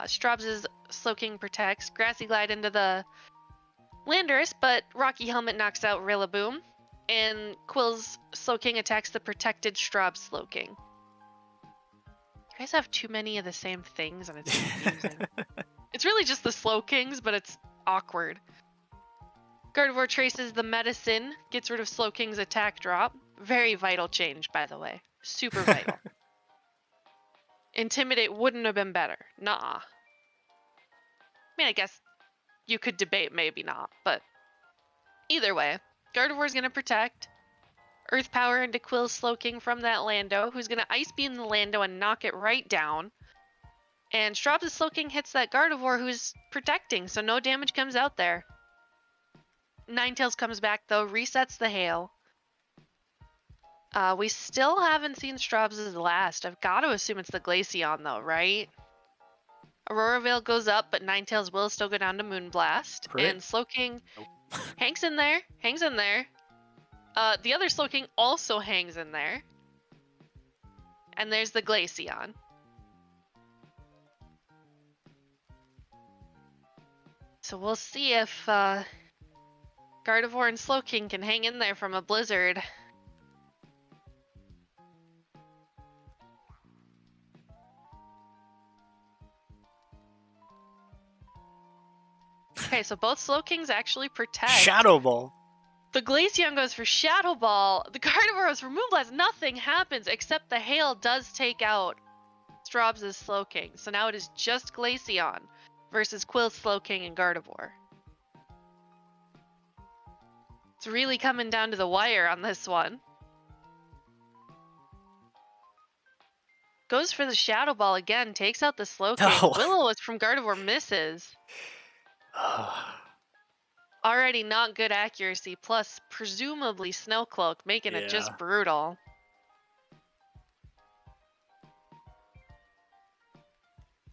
Straub's Slowking protects. Grassy Glide into the Landorus, but Rocky Helmet knocks out Rillaboom. And Quill's Slowking attacks the protected Straub Slowking. You guys have too many of the same things and it's confusing. It's really just the Slowkings, but it's awkward. Gardevoir traces the medicine, gets rid of Slowking's attack drop. Very vital change, by the way. Super vital. Intimidate wouldn't have been better. Nuh-uh. I mean, I guess you could debate maybe not, but either way, Gardevoir's going to protect. Earth Power into Quill's Slowking from that Lando, who's going to Ice Beam the Lando and knock it right down. And Straub's Slowking hits that Gardevoir who's protecting, so no damage comes out there. Ninetales comes back though, resets the hail. We still haven't seen Straub's last. I've got to assume it's the Glaceon though, right? Aurora Veil goes up, but Ninetales will still go down to Moonblast. Crit? And Slowking Nope. hangs in there, hangs in there. The other Slowking also hangs in there. And there's the Glaceon. So we'll see if Gardevoir and Slowking can hang in there from a blizzard. Okay, so both Slowkings actually protect. Shadow Ball. The Glaceon goes for Shadow Ball. The Gardevoir goes for Moonblast. Nothing happens except the hail does take out Straub's Slowking. So now it is just Glaceon versus Quill's Slowking and Gardevoir. It's really coming down to the wire on this one. Goes for the Shadow Ball again, takes out the Slowking. No. Will-O-Wisp from Gardevoir misses. Already not good accuracy, plus presumably Snow Cloak, making it just Yeah. brutal.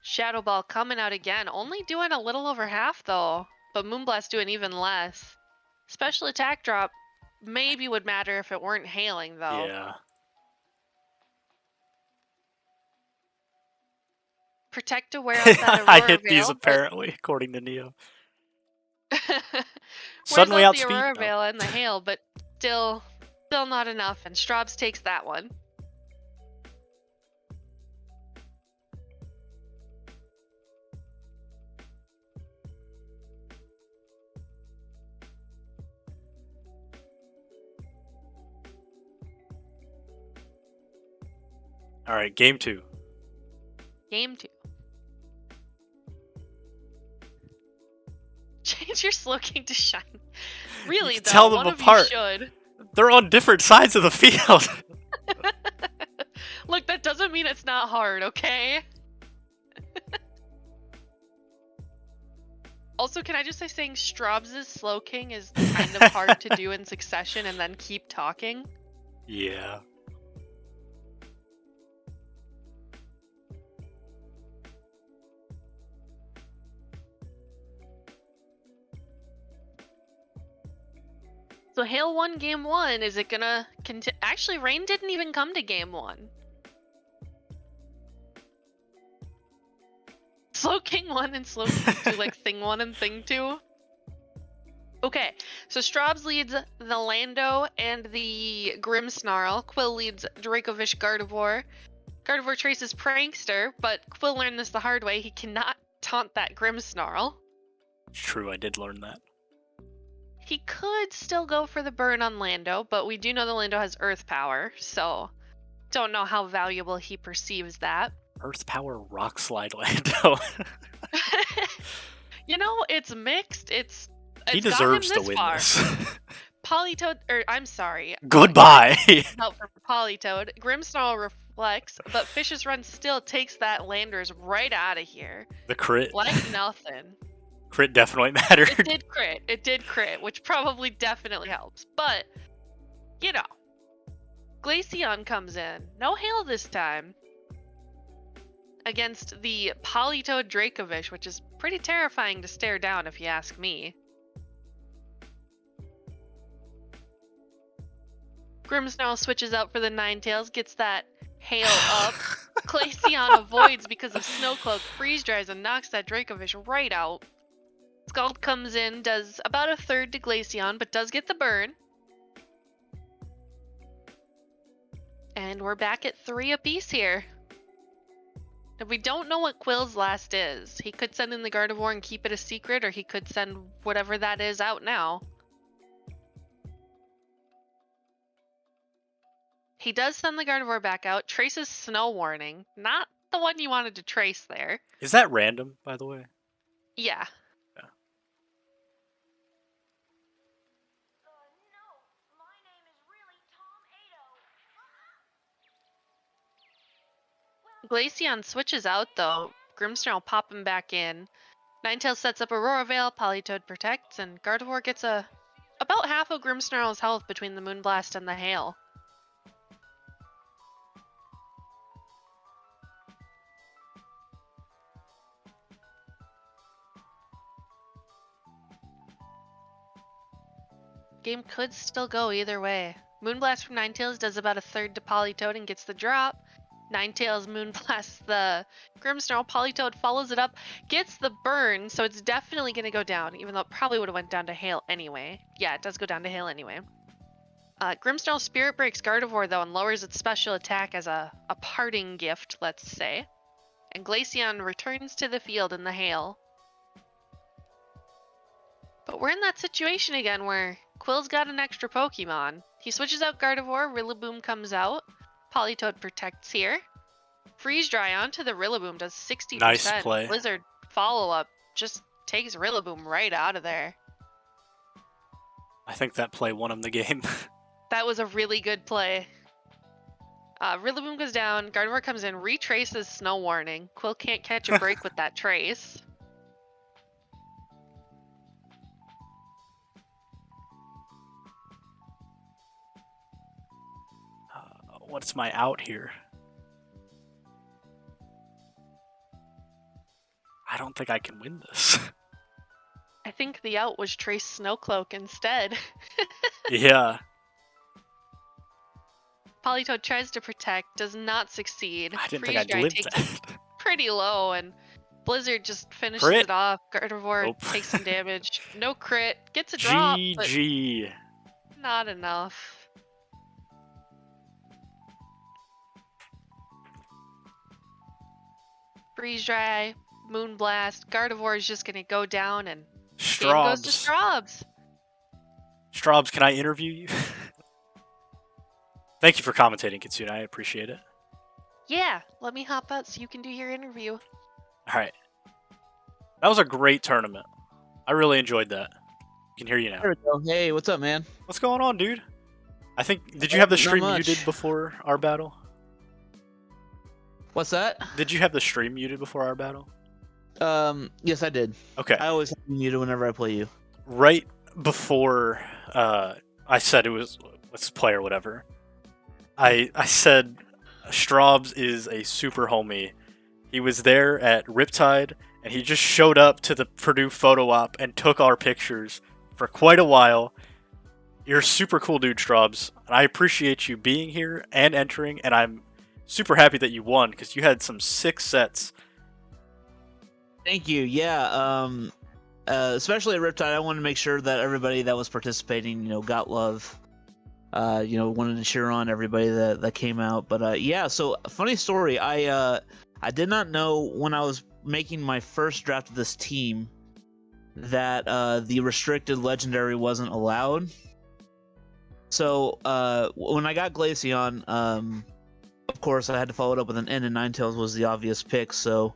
Shadow Ball coming out again, only doing a little over half though, but Moonblast doing even less. Special attack drop maybe would matter if it weren't hailing though. Yeah. Protect to wear out that Aurora I hit Veil, these but- apparently, according to Neo. Wears Suddenly out the outspeed. Aurora No. Veil and the hail, but still not enough, and Straub's takes that one. All right, game 2. Game 2. Change your Slowking to shine. Really, can though, tell them one apart. of you should. They're on different sides of the field. Look, that doesn't mean it's not hard, okay? Also, can I just say saying Straub's Slowking is kind of hard to do in succession and then keep talking? Yeah. So Hail won game 1. Is it gonna continue? Actually, Rain didn't even come to game 1. Slowking 1 and Slowking 2, like Thing 1 and Thing 2. Okay, so Straub's leads the Lando and the Grimmsnarl. Quill leads Dracovish Gardevoir. Gardevoir traces Prankster, but Quill learned this the hard way. He cannot taunt that Grimmsnarl. It's true, I did learn that. He could still go for the burn on Lando, but we do know the Lando has Earth Power, so don't know how valuable he perceives that. Earth Power Rock Slide Lando. You know, it's mixed. It's He got him deserves to this win far. this. Polytoad, or I'm sorry. Goodbye. Out for Polytoad. Grimmsnarl reflects, but Fish's Run still takes that Landers right out of here. The crit. Like nothing. Crit definitely mattered. It did crit. It did crit, which probably definitely helps. But, you know, Glaceon comes in. No hail this time. Against the Polytoad Dracovish, which is pretty terrifying to stare down if you ask me. Grimmsnarl switches out for the Ninetales, gets that hail up. Glaceon avoids because of Snow Cloak, freeze dries, and knocks that Dracovish right out. Scald comes in, does about a third to Glaceon, but does get the burn. And we're back at 3 apiece here. And we don't know what Quill's last is. He could send in the Gardevoir and keep it a secret, or he could send whatever that is out now. He does send the Gardevoir back out, traces Snow Warning. Not the one you wanted to trace there. Is that random, by the way? Yeah. Glaceon switches out though. Grimmsnarl popping back in. Ninetales sets up Aurora Veil, Politoed protects, and Gardevoir gets about half of Grimmsnarl's health between the Moonblast and the Hail. Game could still go either way. Moonblast from Ninetales does about a third to Politoed and gets the drop. Ninetales Moonblasts the Grimmsnarl. Politoed follows it up, gets the burn, so it's definitely going to go down, even though it probably would have went down to Hail anyway. Yeah, it does go down to Hail anyway. Grimmsnarl Spirit breaks Gardevoir, though, and lowers its special attack as a parting gift, let's say. And Glaceon returns to the field in the Hail. But we're in that situation again where Quill's got an extra Pokemon. He switches out Gardevoir, Rillaboom comes out. Politoed protects here. Freeze Dry onto the Rillaboom does 60%. Nice play. Blizzard follow-up just takes Rillaboom right out of there. I think that play won him the game. That was a really good play. Rillaboom goes down, Gardevoir comes in, retraces Snow Warning. Quill can't catch a break with that trace. What's my out here? I don't think I can win this. I think the out was Trace Snowcloak instead. Yeah. Politoed tries to protect, does not succeed. I didn't Freeze think I'd Dry live takes that. it pretty low, and Blizzard just finishes Crit. it off. Gardevoir Nope. takes some damage. No crit. Gets a drop, but GG. not enough. Freeze Dry, Moonblast. Gardevoir is just going to go down, and game goes to Straubs. Straubs. Straubs, can I interview you? Thank you for commentating, Kitsune. I appreciate it. Yeah, let me hop out so you can do your interview. All right. That was a great tournament. I really enjoyed that. I can hear you now. There we go. Hey, what's up, man? What's going on, dude? I think, did you have the Not stream much. muted before our battle? What's that? Did you have the stream muted before our battle? Yes, I did. Okay. I always have you muted whenever I play you. Right before I said it was let's play or whatever, I said Straubs is a super homie. He was there at Riptide, and he just showed up to the Purdue photo op and took our pictures for quite a while. You're a super cool dude, Straubs, and I appreciate you being here and entering, and I'm super happy that you won, because you had some sick sets. Thank you. Yeah. Especially at Riptide, I wanted to make sure that everybody that was participating, got love. Wanted to cheer on everybody that came out. But yeah. So funny story. I did not know when I was making my first draft of this team that the restricted legendary wasn't allowed. So when I got Glaceon, of course I had to follow it up with an N, and Ninetales was the obvious pick. So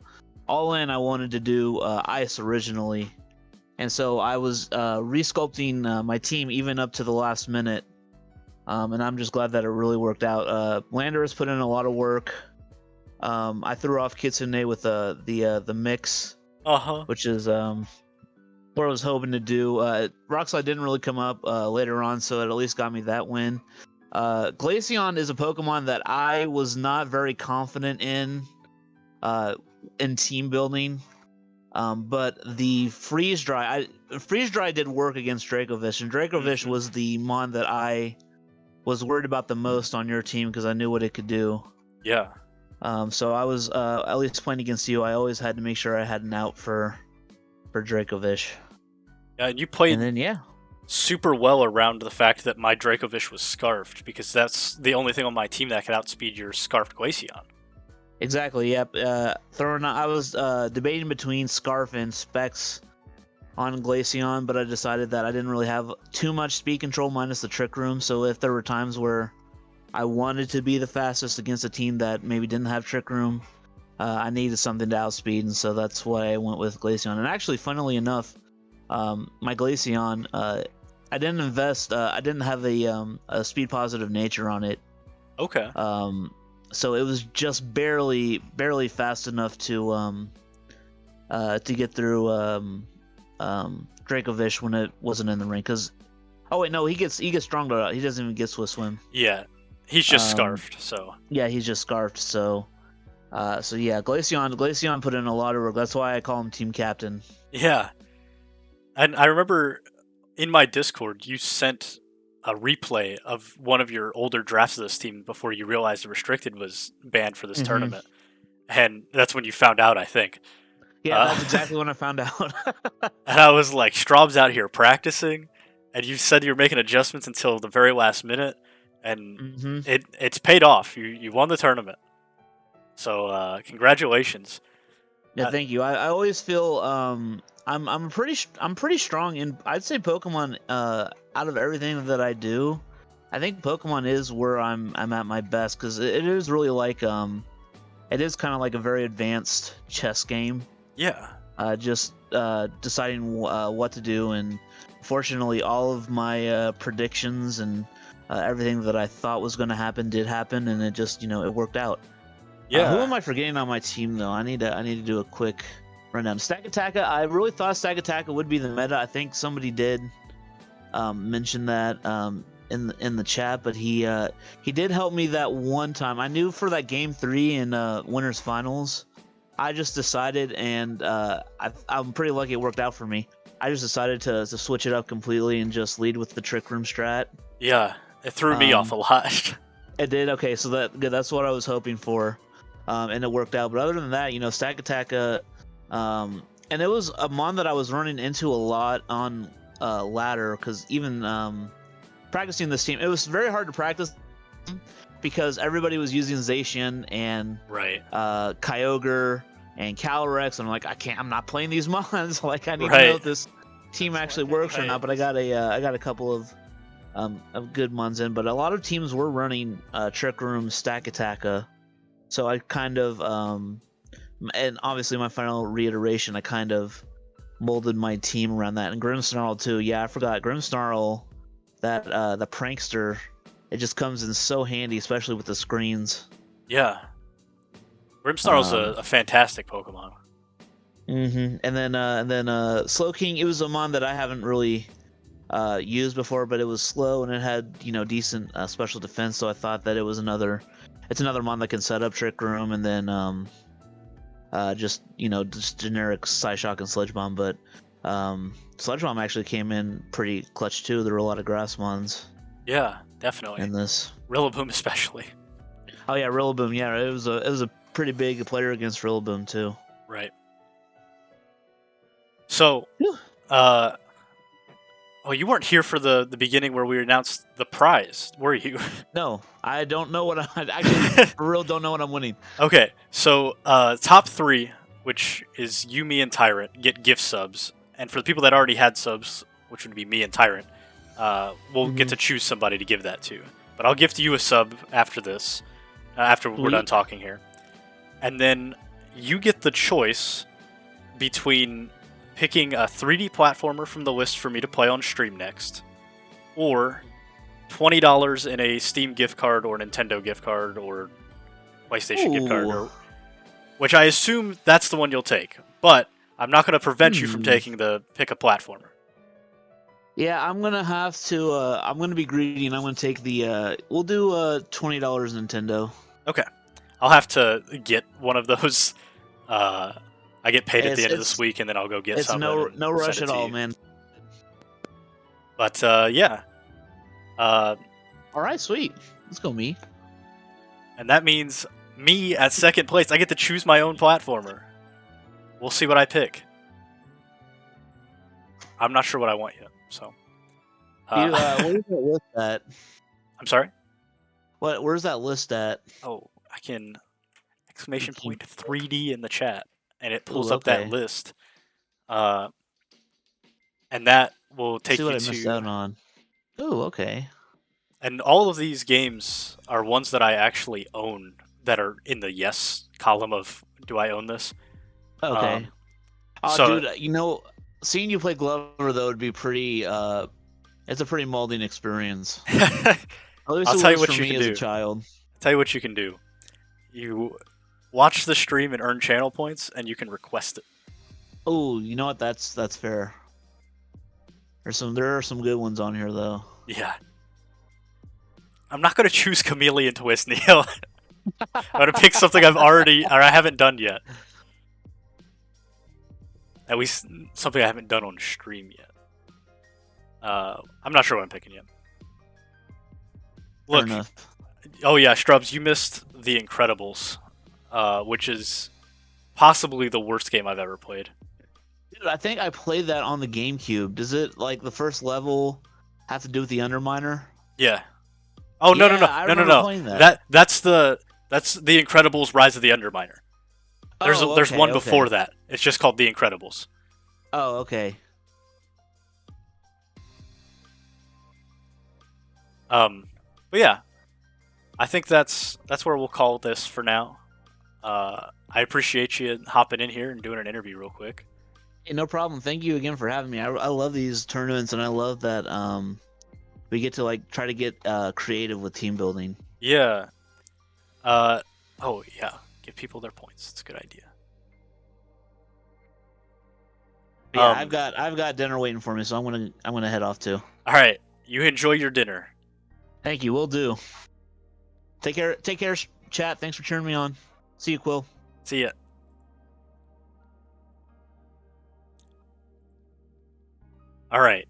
all in, I wanted to do Ice originally, and so I was resculpting my team even up to the last minute, and I'm just glad that it really worked out. Lander has put in a lot of work. I threw off Kitsune with the mix, which is what I was hoping to do. Rockslide didn't really come up later on, so it at least got me that win. Glaceon is a Pokemon that I was not very confident in team building, but the Freeze Dry did work against Dracovish, and Dracovish was the mon that I was worried about the most on your team because I knew what it could do. Yeah. So I was at least playing against you. I always had to make sure I had an out for Dracovish. Yeah, and you played And then yeah, super well around the fact that my Dracovish was scarfed, because that's the only thing on my team that could outspeed your scarfed Glaceon. exactly. Yep. I was debating between Scarf and Specs on Glaceon, but I decided that I didn't really have too much speed control minus the Trick Room. So if there were times where I wanted to be the fastest against a team that maybe didn't have Trick Room, I needed something to outspeed, and so that's why I went with Glaceon. And actually, funnily enough, my Glaceon, I didn't invest. I didn't have a speed positive nature on it. Okay. So it was just barely fast enough to to get through Dracovish when it wasn't in the ring. Cause oh wait, no, he gets stronger. He doesn't even get Swiss swim. Yeah, he's just scarfed. So yeah, he's just scarfed. So yeah, Glaceon put in a lot of work. That's why I call him team captain. yeah, and I remember in my Discord you sent a replay of one of your older drafts of this team before you realized the restricted was banned for this tournament, and that's when you found out, I think. Yeah, that's exactly when I found out. And I was like, Straub's out here practicing, and you said you were making adjustments until the very last minute, and it's paid off. You won the tournament, so congratulations. Yeah, thank you. I always feel I'm pretty strong in, I'd say, Pokemon. Out of everything that I do, I think Pokemon is where I'm at my best, because it is really like it is kind of like a very advanced chess game. Yeah. Just deciding what to do, and fortunately, all of my predictions and everything that I thought was going to happen did happen, and it just it worked out. Yeah. Who am I forgetting on my team though? I need to do a quick rundown. Stagataka. I really thought Stagataka would be the meta. I think somebody did mention that in the chat, but he did help me that one time. I knew for that game 3 in winners finals, I just decided, and I'm pretty lucky it worked out for me. I just decided to switch it up completely and just lead with the Trick Room strat. Yeah, it threw me off a lot. It did. Okay, so that's what I was hoping for, and it worked out. But other than that, Stagataka, and it was a mon that I was running into a lot on ladder, because even practicing this team, it was very hard to practice because everybody was using Zacian and Kyogre and Calyrex, and I'm like, I'm not playing these mons. Like, I need to know if this team actually works or not. But I got a couple of good mons in, but a lot of teams were running Trick Room, Stagataka, so I kind of and obviously my final reiteration, I kind of molded my team around that. And Grimmsnarl too. Yeah, I forgot Grimmsnarl, that the prankster. It just comes in so handy, especially with the screens. Yeah, Grimmsnarl's a fantastic Pokemon. And then Slowking. It was a mon that I haven't really used before, but it was slow and it had decent special defense. So I thought that it's another mon that can set up Trick Room, and then just generic Psyshock and Sludge Bomb. But Sludge Bomb actually came in pretty clutch too. There were a lot of grass mons. Yeah, definitely. In this Rillaboom especially. Oh yeah, Rillaboom. Yeah, it was a pretty big player against Rillaboom too. Right. So, you weren't here for the beginning where we announced the prize, were you? No, I don't know what I actually for real don't know what I'm winning. Okay, so top 3, which is you, me, and Tyrant, get gift subs, and for the people that already had subs, which would be me and Tyrant, we'll get to choose somebody to give that to. But I'll gift you a sub after this, after we're done talking here, and then you get the choice between picking a 3D platformer from the list for me to play on stream next, or $20 in a Steam gift card or Nintendo gift card or PlayStation gift card, which I assume that's the one you'll take. But I'm not going to prevent you from taking the pick a platformer. Yeah, I'm gonna have to. I'm gonna be greedy, and I'm gonna take the. We'll do $20 Nintendo. Okay, I'll have to get one of those. I get paid at the end of this week, and then I'll go get some. It's no rush at all, man. But yeah. All right, sweet. Let's go, me. And that means me at second place. I get to choose my own platformer. We'll see what I pick. I'm not sure what I want yet. So. Where's that list at? I'm sorry. Where's that list at? Oh, I can exclamation point 3D in the chat, and it pulls up that list. And that will take you to. See what I missed out on. Oh, okay. And all of these games are ones that I actually own that are in the yes column of do I own this? Okay. Dude, seeing you play Glover though would be pretty. It's a pretty molding experience. I'll tell you what you can do. As a child. I'll tell you what you can do. You watch the stream and earn channel points, and you can request it. Oh, you know what? That's fair. There are some good ones on here though. Yeah. I'm not gonna choose Chameleon Twist, Neil. I'm gonna pick something I haven't done yet. At least something I haven't done on stream yet. I'm not sure what I'm picking yet. Fair Look, enough. oh yeah, Strubs, you missed The Incredibles, which is possibly the worst game I've ever played. Dude, I think I played that on the GameCube. Does it like the first level have to do with the Underminer? Yeah. Oh no no Yeah, no I no no remember no. playing that. That's The Incredibles: Rise of the Underminer. There's Oh, there's okay, one okay. before that. It's just called The Incredibles. Oh, okay. But yeah, I think that's where we'll call this for now. I appreciate you hopping in here and doing an interview real quick. Hey, no problem. Thank you again for having me. I love these tournaments, and I love that we get to like try to get creative with team building. Yeah. Oh yeah. Give people their points. It's a good idea. But yeah, Um, I've got dinner waiting for me, so I'm gonna head off too. All right. You enjoy your dinner. Thank you. Will do. Take care. Take care, chat. Thanks for cheering me on. See you, Quill. See ya. All right.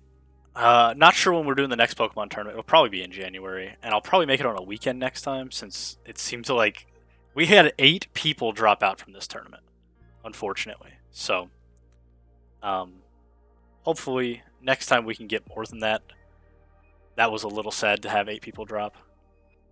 Not sure when we're doing the next Pokemon tournament. It'll probably be in January, and I'll probably make it on a weekend next time since it seemed to like we had 8 people drop out from this tournament, unfortunately. So, hopefully next time we can get more than that. That was a little sad to have 8 people drop.